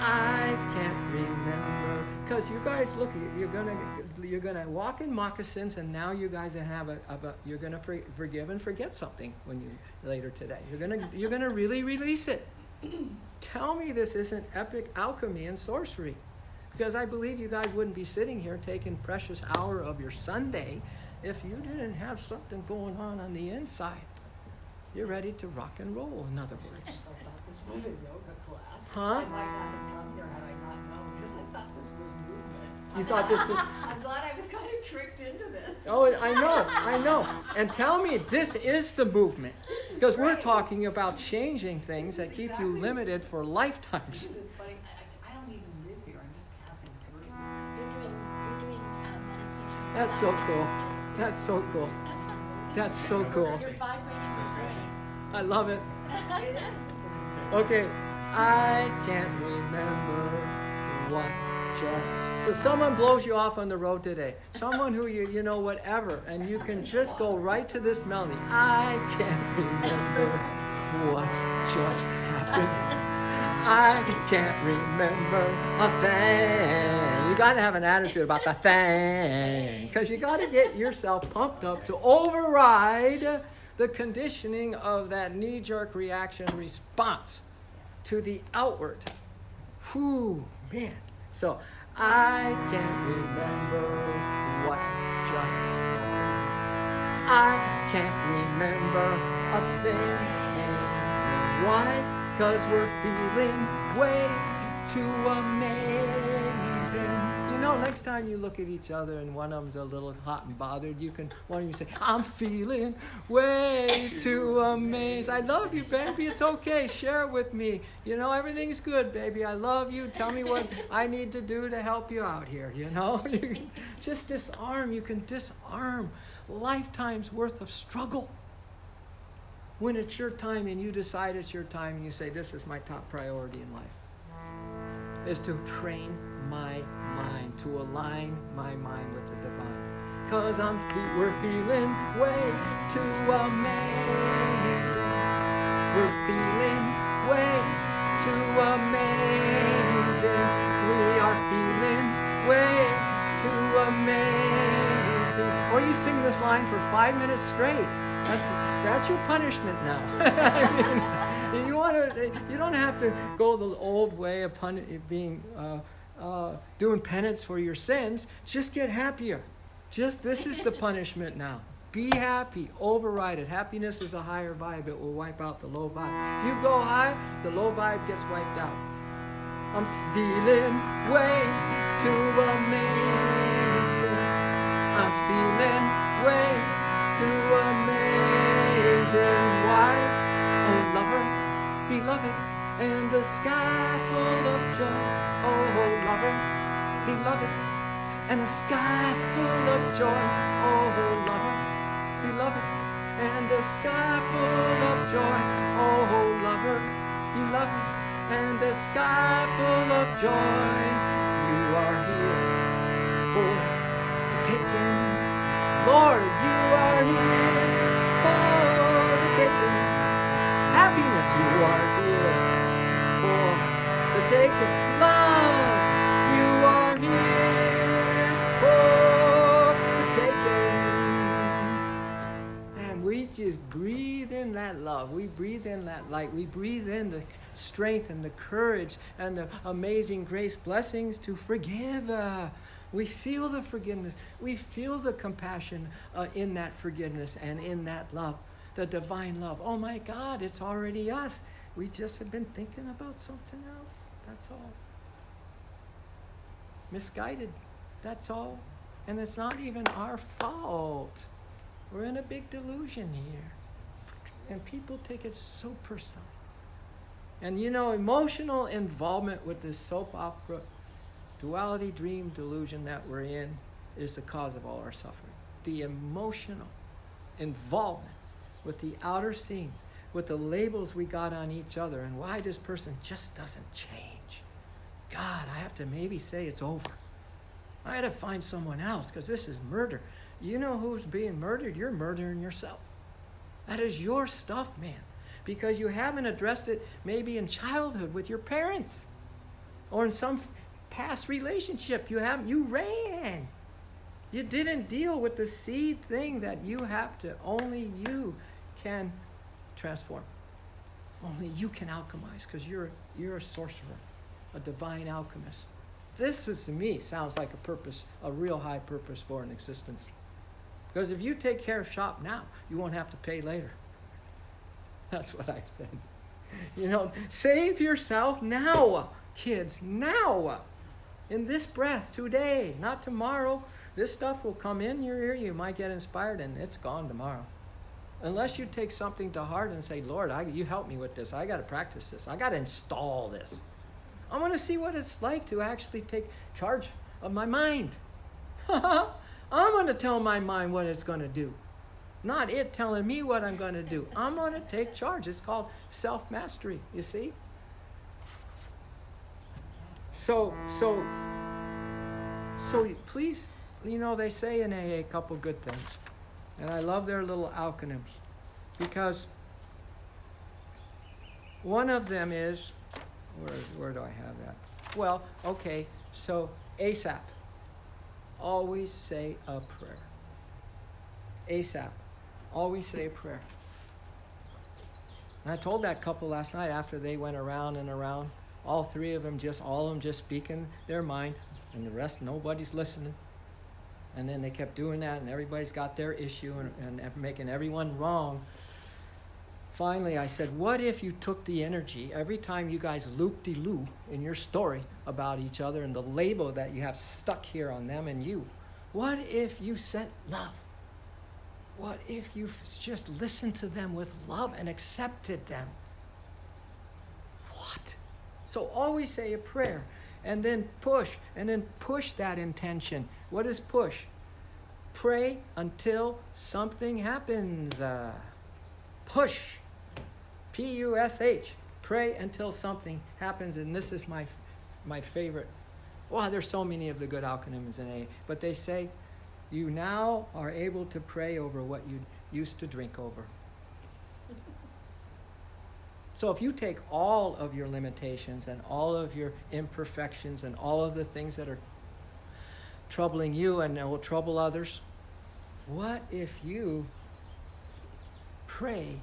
[SPEAKER 1] I can't remember, because you guys look, you're gonna walk in moccasins, and now you guys you're gonna forgive and forget something when you later today. You're gonna really release it. Tell me this isn't epic alchemy and sorcery, because I believe you guys wouldn't be sitting here taking precious hour of your Sunday if you didn't have something going on the inside. You're ready to rock and roll, in other words.
[SPEAKER 3] I thought this was a yoga class.
[SPEAKER 1] Huh?
[SPEAKER 3] I might not have come here had I not known, because I thought this was movement.
[SPEAKER 1] You thought this was...
[SPEAKER 3] I'm glad I was kind of tricked into this.
[SPEAKER 1] Oh, I know. And tell me, this is the movement. Because we're
[SPEAKER 3] great.
[SPEAKER 1] talking about changing things that keep you
[SPEAKER 3] exactly-
[SPEAKER 1] limited for lifetimes.
[SPEAKER 3] It's funny. I don't even live here. I'm just passing through.
[SPEAKER 2] You're doing meditation.
[SPEAKER 1] That's so cool. That's so cool. That's so cool.
[SPEAKER 2] You're vibrating with grace.
[SPEAKER 1] I love it.
[SPEAKER 3] It is.
[SPEAKER 1] Okay, I can't remember what just... So someone blows you off on the road today. Someone who whatever, and you can just go right to this melody. I can't remember what just happened. I can't remember a thing. You got to have an attitude about the thing, because you got to get yourself pumped up to override the conditioning of that knee-jerk reaction response to the outward. Whew, man. So, I can't remember what just happened. I can't remember a thing. Why? Because we're feeling way too amazing. Next time you look at each other and one of them's a little hot and bothered, one of you say, I'm feeling way too amazed. I love you, baby. It's okay. Share it with me. Everything's good, baby. I love you. Tell me what I need to do to help you out here, You can just disarm. You can disarm lifetimes worth of struggle. When it's your time and you decide it's your time and you say, this is my top priority in life. is to train my mind, to align my mind with the divine. Because we're feeling way too amazing. We're feeling way too amazing. We are feeling way too amazing. Or you sing this line for 5 minutes straight. That's your punishment now. I mean, you don't have to go the old way of doing penance for your sins. Just get happier. This is the punishment now. Be happy. Override it. Happiness is a higher vibe. It will wipe out the low vibe. If you go high, the low vibe gets wiped out. I'm feeling way too amazing. I'm feeling way too amazing. Why? Oh, lover, beloved, and a sky full of joy. Oh, lover, beloved, and a sky full of joy. Oh, lover, beloved, and a sky full of joy. Oh, lover, beloved, and a sky full of joy. You are here for the taking. Lord, you are here for the taking. Happiness, you are here for the taking. Love, you are here for the taking. And we just breathe in that love. We breathe in that light. We breathe in the strength and the courage and the amazing grace blessings to forgive. We feel the forgiveness. We feel the compassion in that forgiveness and in that love, the divine love. Oh my God, it's already us. We just have been thinking about something else. That's all. Misguided. That's all. And it's not even our fault. We're in a big delusion here. And people take it so personally. And emotional involvement with this soap opera duality dream delusion that we're in is the cause of all our suffering. The emotional involvement with the outer scenes, with the labels we got on each other, and why this person just doesn't change. God, I have to maybe say it's over. I had to find someone else because this is murder. You know who's being murdered? You're murdering yourself. That is your stuff, man, because you haven't addressed it maybe in childhood with your parents or in some past relationship. You ran. You didn't deal with the seed thing that only you can transform. Only you can alchemize because you're a sorcerer, a divine alchemist. This was, to me, sounds like a real high purpose for an existence. Because if you take care of shop now, you won't have to pay later. That's what I said. Save yourself now, kids, now. In this breath, today, not tomorrow. This stuff will come in your ear, you might get inspired, and it's gone tomorrow. Unless you take something to heart and say, Lord, you help me with this. I got to practice this. I got to install this. I want to see what it's like to actually take charge of my mind. I'm going to tell my mind what it's going to do. Not it telling me what I'm going to do. I'm going to take charge. It's called self-mastery, you see? So please, they say in AA a couple good things. And I love their little acronyms. Because one of them is, where do I have that? Well, okay, so ASAP. Always say a prayer. ASAP. Always say a prayer. And I told that couple last night after they went around and around. All of them just speaking their mind, and the rest, nobody's listening. And then they kept doing that, and everybody's got their issue and making everyone wrong. Finally, I said, what if you took the energy every time you guys loop-de-loo in your story about each other and the label that you have stuck here on them and you? What if you sent love? What if you just listened to them with love and accepted them? What? So always say a prayer and then push that intention. What is push? Pray until something happens. Push. P-U-S-H. Pray until something happens. And this is my my favorite. Well, there's so many of the good acronyms in AA, but they say, you now are able to pray over what you used to drink over. So if you take all of your limitations and all of your imperfections and all of the things that are troubling you and will trouble others, what if you pray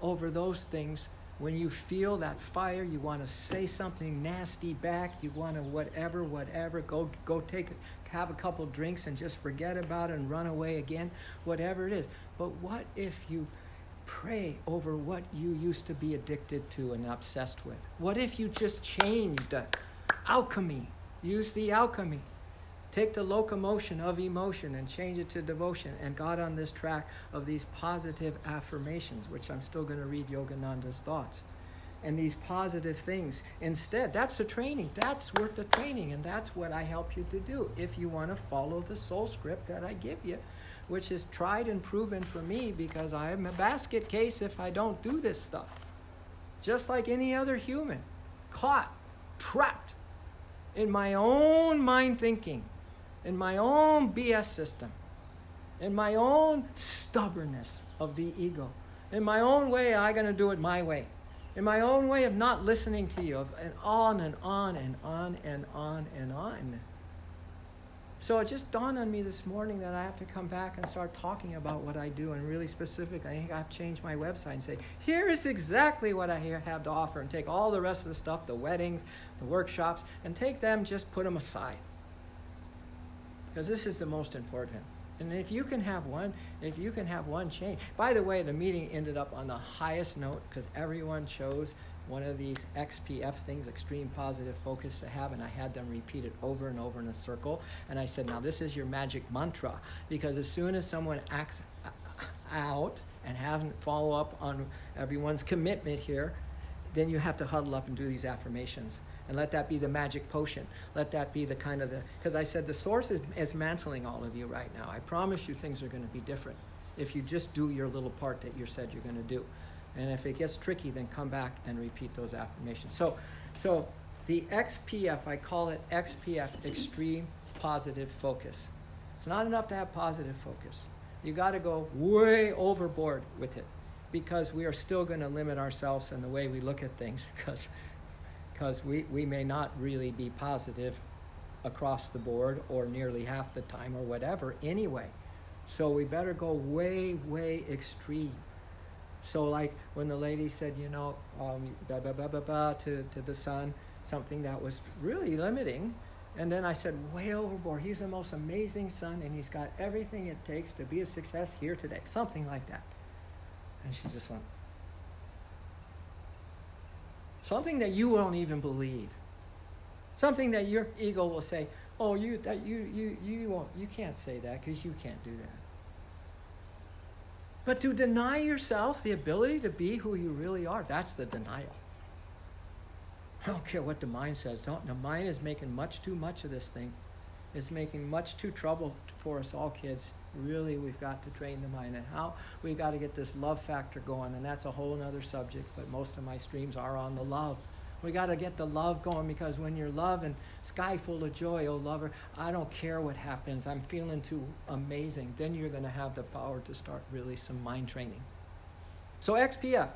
[SPEAKER 1] over those things when you feel that fire, you want to say something nasty back, you want to whatever, go have a couple drinks and just forget about it and run away again, whatever it is. But what if you pray over what you used to be addicted to and obsessed with? What if you just changed alchemy? Use the alchemy. Take the locomotion of emotion and change it to devotion, and got on this track of these positive affirmations, which I'm still going to read Yogananda's thoughts. And these positive things. Instead, that's the training. That's worth the training, and that's what I help you to do if you want to follow the soul script that I give you, which is tried and proven for me, because I am a basket case if I don't do this stuff. Just like any other human. Caught, trapped in my own mind thinking, in my own BS system, in my own stubbornness of the ego, in my own way, I'm going to do it my way, in my own way of not listening to you, and on and on and on and on and on. So it just dawned on me this morning that I have to come back and start talking about what I do, and really specifically, I think I have to change my website and say, here is exactly what I have to offer, and take all the rest of the stuff, the weddings, the workshops, and take them, just put them aside. Because this is the most important. And if you can have one change. By the way, the meeting ended up on the highest note because everyone chose one of these XPF things, extreme positive focus, to have, and I had them repeat it over and over in a circle. And I said, now this is your magic mantra, because as soon as someone acts out and haven't follow up on everyone's commitment here, then you have to huddle up and do these affirmations. And let that be the magic potion. Let that be the kind of because I said the source is mantling all of you right now. I promise you things are going to be different if you just do your little part that you said you're going to do. And if it gets tricky, then come back and repeat those affirmations. So the XPF, I call it XPF, Extreme Positive Focus. It's not enough to have positive focus. You got to go way overboard with it, because we are still going to limit ourselves in the way we look at things, because we may not really be positive across the board or nearly half the time or whatever anyway. So we better go way, way extreme. So like when the lady said, blah, blah, blah, blah, blah, to the son, something that was really limiting. And then I said, way overboard. He's the most amazing son, and he's got everything it takes to be a success here today. Something like that. And she just went, something that you won't even believe. Something that your ego will say, oh, you can't say that because you can't do that. But to deny yourself the ability to be who you really are, that's the denial. I don't care what the mind says. The mind is making much too much of this thing. It's making much too trouble for us all, kids. Really, we've got to train the mind, and how we've got to get this love factor going, and that's a whole other subject, but most of my streams are on the love. We got to get the love going, because when you're love and sky full of joy, oh lover, I don't care what happens, I'm feeling too amazing, then you're going to have the power to start really some mind training. So XPF,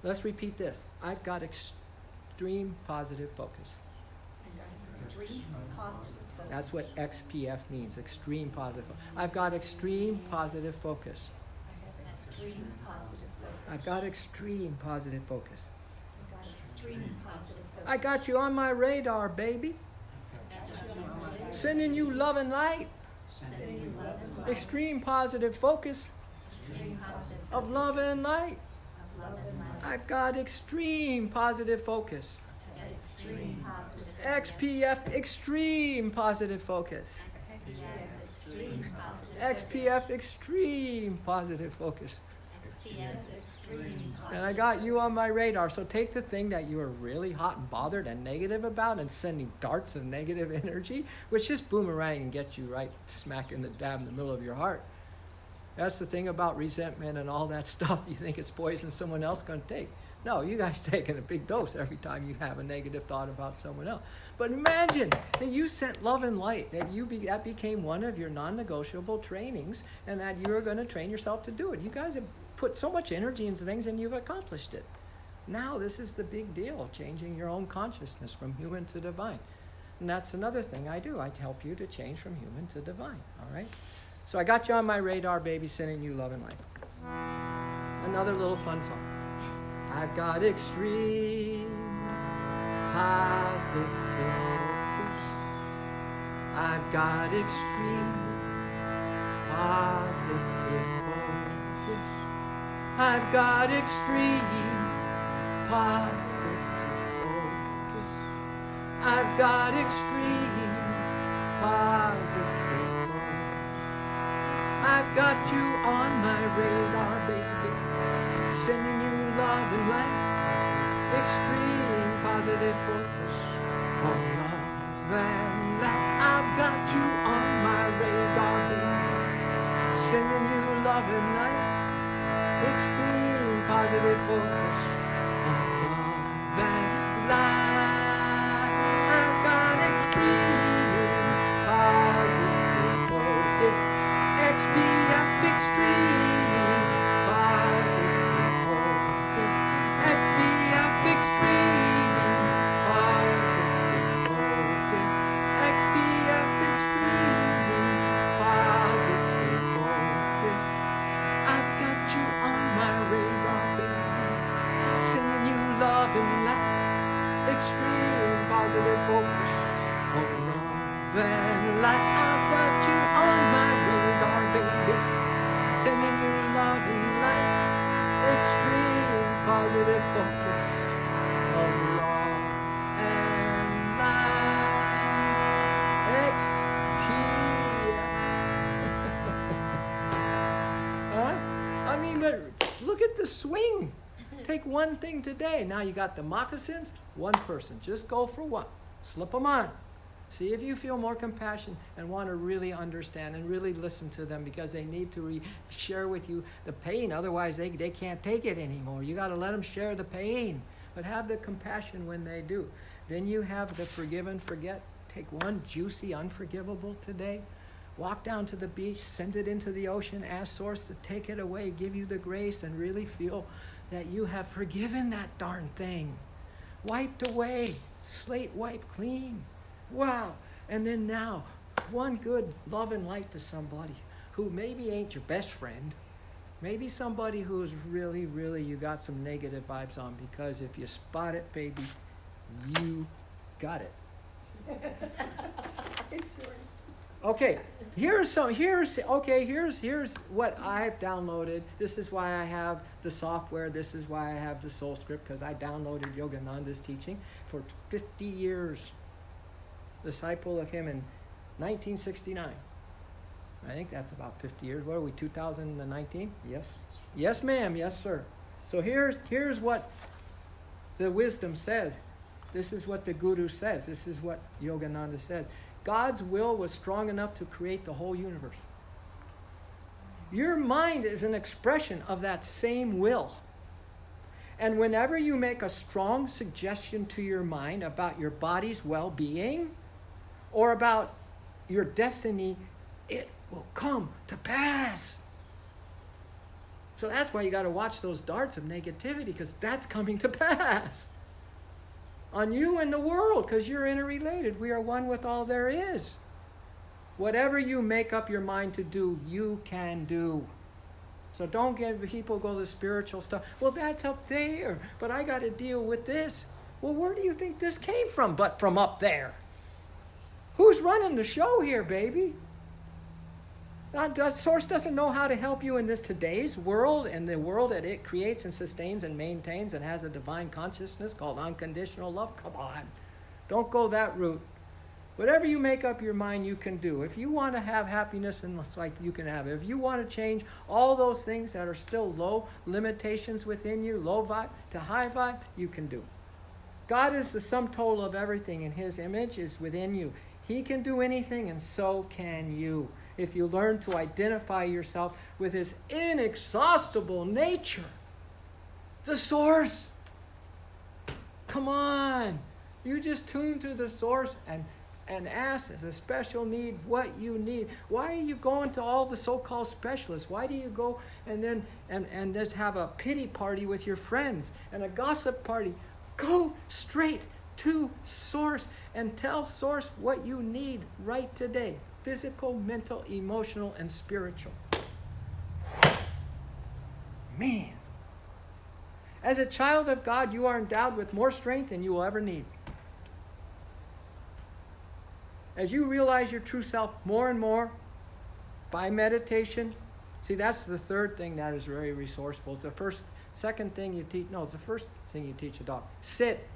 [SPEAKER 1] let's repeat this. I've got extreme positive focus.
[SPEAKER 2] Extreme positive focus.
[SPEAKER 1] That's what XPF means, extreme positive. I've got extreme positive focus.
[SPEAKER 2] Extreme positive focus.
[SPEAKER 1] I've got extreme positive focus.
[SPEAKER 2] Extreme positive focus.
[SPEAKER 1] I got you on my radar, baby. Sending you love and light. Extreme positive focus of love and light. I've got extreme positive focus.
[SPEAKER 2] Extreme positive.
[SPEAKER 1] XPF, extreme positive focus. XPF, extreme positive focus. And I got you on my radar. So take the thing that you are really hot and bothered and negative about, and sending darts of negative energy, which just boomerang and get you right smack in the middle of your heart. That's the thing about resentment and all that stuff. You think it's poison someone else going to take. No, you guys taking a big dose every time you have a negative thought about someone else. But imagine that you sent love and light, that that became one of your non-negotiable trainings, and that you are going to train yourself to do it. You guys have put so much energy into things, and you've accomplished it. Now this is the big deal, changing your own consciousness from human to divine. And that's another thing I do. I help you to change from human to divine, all right? So I got you on my radar, baby, sending you love and light. Another little fun song. I've got extreme positive focus. I've got extreme positive focus. I've got extreme positive focus. I've got extreme positive focus. I've got you on my radar, baby, sending you love and light. Extreme positive focus of love and light. I've got you on my radar, baby, sending you love and light. Extreme positive focus of love and light. I've got extreme positive focus. XPF extreme positive focus. XPF extreme positive focus. XPF extreme positive focus. I've got you on my radar, baby, sending you love and light. Extreme positive focus of love and light. I've got you on my radar, baby, sending you love and light. Extreme positive focus of love and light. XPF. Huh? I mean, but look at the swing. Take one thing today. Now you got the moccasins, one person. Just go for one. Slip them on. See if you feel more compassion and want to really understand and really listen to them, because they need to share with you the pain. Otherwise, they can't take it anymore. You got to let them share the pain, but have the compassion when they do. Then you have the forgive and forget. Take one juicy unforgivable today. Walk down to the beach, send it into the ocean, ask Source to take it away, give you the grace, and really feel that you have forgiven that darn thing. Wiped away, slate wiped clean. Wow. And then now, one good love and light to somebody who maybe ain't your best friend. Maybe somebody who's really, really, you got some negative vibes on, because if you spot it, baby, you got it.
[SPEAKER 2] It's yours.
[SPEAKER 1] Okay, here's what I've downloaded. This is why I have the software. This is why I have the Soul Script, because I downloaded Yogananda's teaching for 50 years. Disciple of him in 1969. I think that's about 50 years. What are we, 2019? Yes. Yes, ma'am. Yes, sir. So here's what the wisdom says. This is what the Guru says. This is what Yogananda says. God's will was strong enough to create the whole universe. Your mind is an expression of that same will. And whenever you make a strong suggestion to your mind about your body's well-being or about your destiny, it will come to pass. So that's why you got to watch those darts of negativity, because that's coming to pass on you and the world, because you're interrelated. We are one with all there is. Whatever you make up your mind to do, you can do. So don't get people go to spiritual stuff. Well, that's up there, but I got to deal with this. Well, where do you think this came from but from up there? Who's running the show here, baby? Source doesn't know how to help you in this today's world and the world that it creates and sustains and maintains and has a divine consciousness called unconditional love. Come on. Don't go that route. Whatever you make up your mind, you can do. If you want to have happiness in life, you can have it. If you want to change all those things that are still low limitations within you, low vibe to high vibe, you can do. God is the sum total of everything, and His image is within you. He can do anything, and so can you. if you learn to identify yourself with His inexhaustible nature. The source. Come on. You just tune to the source and ask as a special need what you need. Why are you going to all the so-called specialists? Why do you go and then and just have a pity party with your friends and a gossip party? Go straight to source and tell source what you need right today. Physical, mental, emotional, and spiritual. Man. As a child of God, you are endowed with more strength than you will ever need. As you realize your true self more and more by meditation, see, that's the third thing that is very resourceful. It's the second thing you teach. No, it's the first thing you teach a dog. Sit.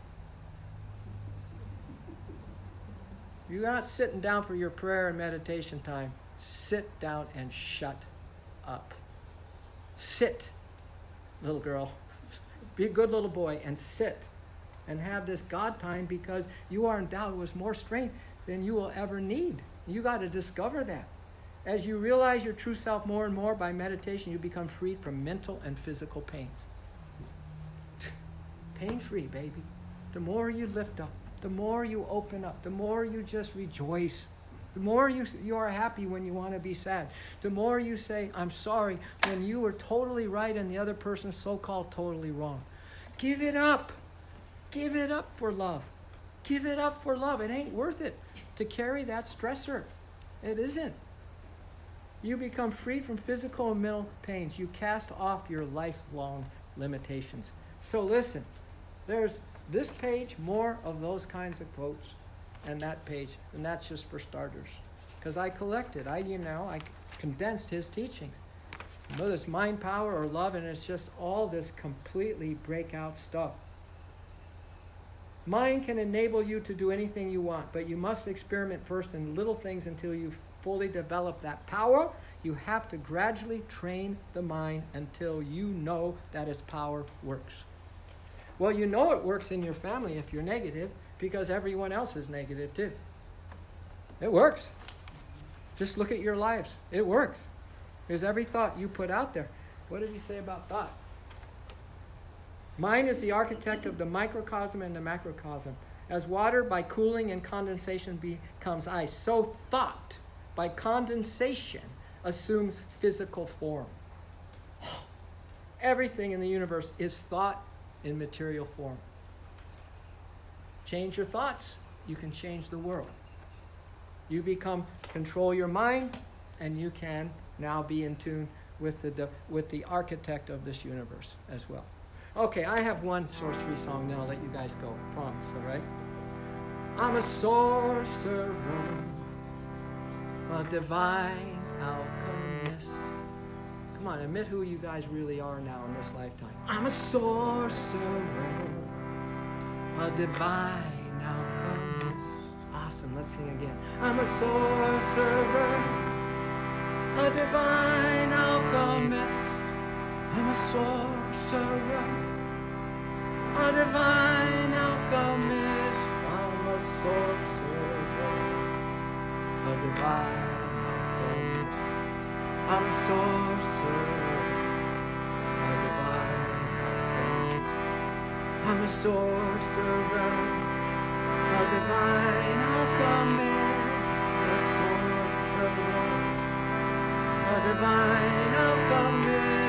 [SPEAKER 1] You're not sitting down for your prayer and meditation time. Sit down and shut up. Sit, little girl. Be a good little boy and sit and have this God time, because you are endowed with more strength than you will ever need. You got to discover that. As you realize your true self more and more by meditation, you become freed from mental and physical pains. Pain-free, baby. The more you lift up, the more you open up, the more you just rejoice. The more you are happy when you want to be sad. The more you say, I'm sorry, when you were totally right and the other person's so-called totally wrong. Give it up. Give it up for love. Give it up for love. It ain't worth it to carry that stressor. It isn't. You become freed from physical and mental pains. You cast off your lifelong limitations. So listen, there's this page, more of those kinds of quotes, and that page, and that's just for starters. Because I collected, I condensed his teachings. Whether it's mind power or love, and it's just all this completely breakout stuff. Mind can enable you to do anything you want, but you must experiment first in little things until you fully develop that power. You have to gradually train the mind until you know that its power works. Well, you know it works in your family if you're negative, because everyone else is negative too. It works. Just look at your lives. It works. Because every thought you put out there. What did he say about thought? Mind is the architect of the microcosm and the macrocosm. As water by cooling and condensation becomes ice, so thought by condensation assumes physical form. Everything in the universe is thought in material form. Change your thoughts, you can change the world. You control your mind, and you can now be in tune with the architect of this universe as well. Okay, I have one sorcery song, then I'll let you guys go. Promise, all right? I'm a sorcerer, a divine alchemist. Come on, admit who you guys really are now in this lifetime. I'm a sorcerer, a divine alchemist. Awesome, let's sing again. I'm a sorcerer, a divine alchemist. I'm a sorcerer, a divine alchemist. I'm a sorcerer, a divine alchemist. I'm a sorcerer, a divine alchemist. I'm a sorcerer, a divine alchemist. A sorcerer, a divine alchemist.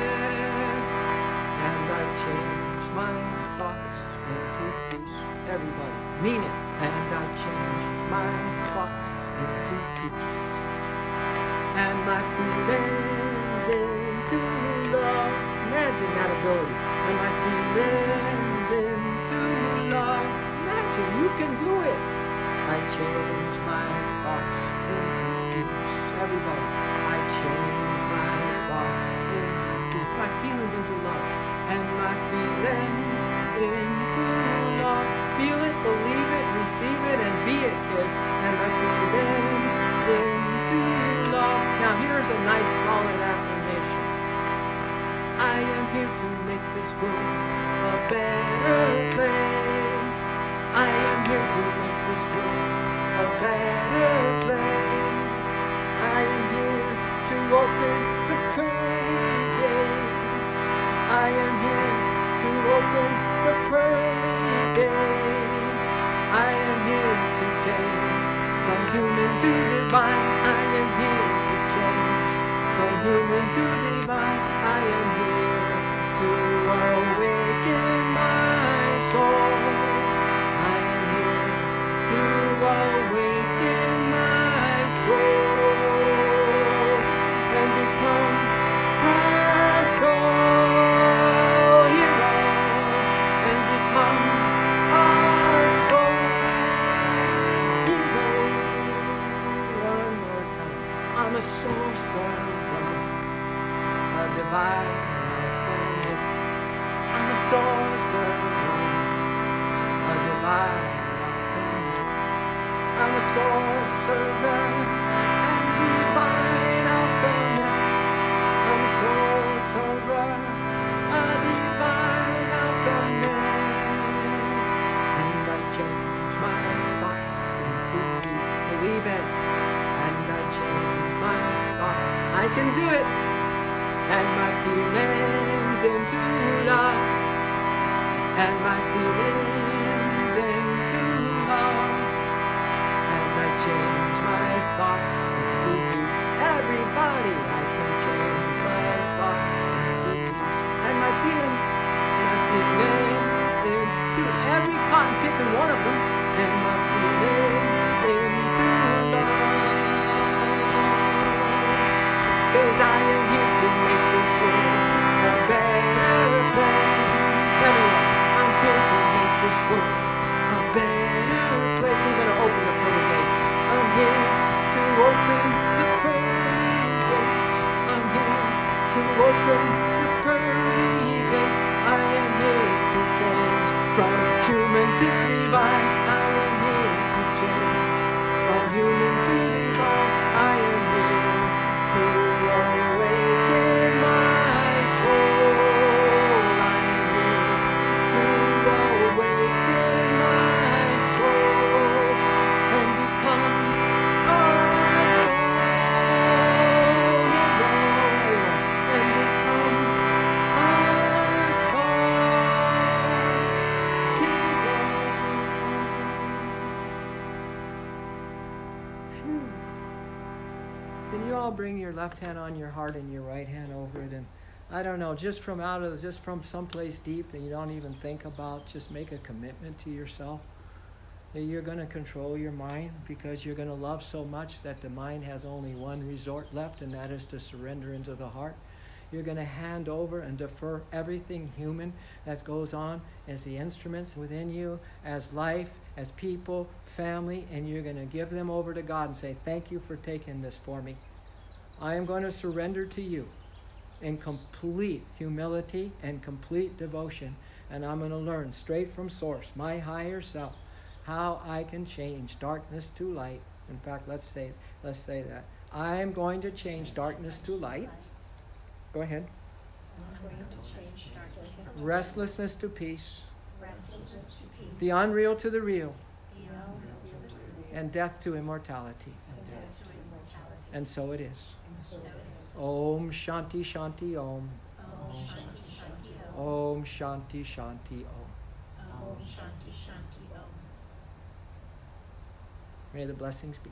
[SPEAKER 1] And I change my thoughts into peace. Everybody, mean it. And I change my thoughts into peace. And my feelings into love. Imagine that ability. And my feelings into love. Imagine, you can do it. I change my thoughts into peace. Everybody, I change my thoughts into peace. My feelings into love. And my feelings into love. Feel it, believe it, receive it, and be it, kids. And my feelings into love. Now here's a nice solid affirmation. I am here to make this world a better place. I am here to make this world a better place. I am here open the pearly gates. I am here to open the pearly gates. I am here to change from human to divine. I am here to change from human to divine. I am here to awaken my soul. I am here to awaken my soul and become a soul hero and become a soul hero. One more time. I'm a soul server, a divine alchemist. I'm a soul server, a divine alchemist. I'm a soul server and divine alchemist. I'm a soul server, a divine alchemist. And I change my thoughts into peace. Believe it. And I change my thoughts. I can do it. And my feelings into love. And my feelings into love. And I change my thoughts into peace. Everybody, I can change my thoughts into peace. And my feelings into every cotton picking one of them. And my feelings into love. 'Cause I am here to make this world a better place. Everyone, I'm here to make this world a better place. We're going to open the pearly gates. I'm here to open the pearly gates. I'm here to open the pearly gates. I am here to change from human to divine. I am here to change from human to divine. I am here to awaken my soul. I am here to awaken my soul and become a soul hero and become a soul hero. Phew. Can you all bring your left hand on your heart and your right hand over it? And I don't know, just from someplace deep and you don't even think about, just make a commitment to yourself that you're going to control your mind, because you're going to love so much that the mind has only one resort left, and that is to surrender into the heart. You're going to hand over and defer everything human that goes on as the instruments within you, as life, as people, family, and you're going to give them over to God and say, thank you for taking this for me. I am going to surrender to you in complete humility and complete devotion, and I'm going to learn straight from source, my higher self, how I can change darkness to light. In fact, let's say that. I am going to change darkness to light. Go ahead.
[SPEAKER 2] I'm going to change darkness to light.
[SPEAKER 1] Restlessness to peace.
[SPEAKER 2] Restlessness to peace.
[SPEAKER 1] The unreal to the real.
[SPEAKER 2] The unreal to the real.
[SPEAKER 1] And death to immortality.
[SPEAKER 2] And death to immortality.
[SPEAKER 1] And so it is.
[SPEAKER 2] And so it is.
[SPEAKER 1] Om Shanti Shanti Om.
[SPEAKER 2] Om Shanti Shanti Om.
[SPEAKER 1] Om Shanti Shanti Om.
[SPEAKER 2] Om Shanti Shanti Om.
[SPEAKER 1] May the blessings be.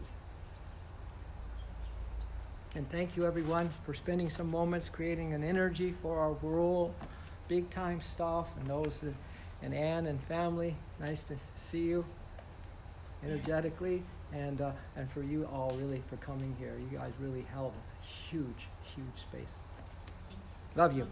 [SPEAKER 1] And thank you, everyone, for spending some moments creating an energy for our world. Big time stuff. And those that, and Ann and family, nice to see you energetically. And for you all, really, for coming here. You guys really held a huge, huge space. Love you.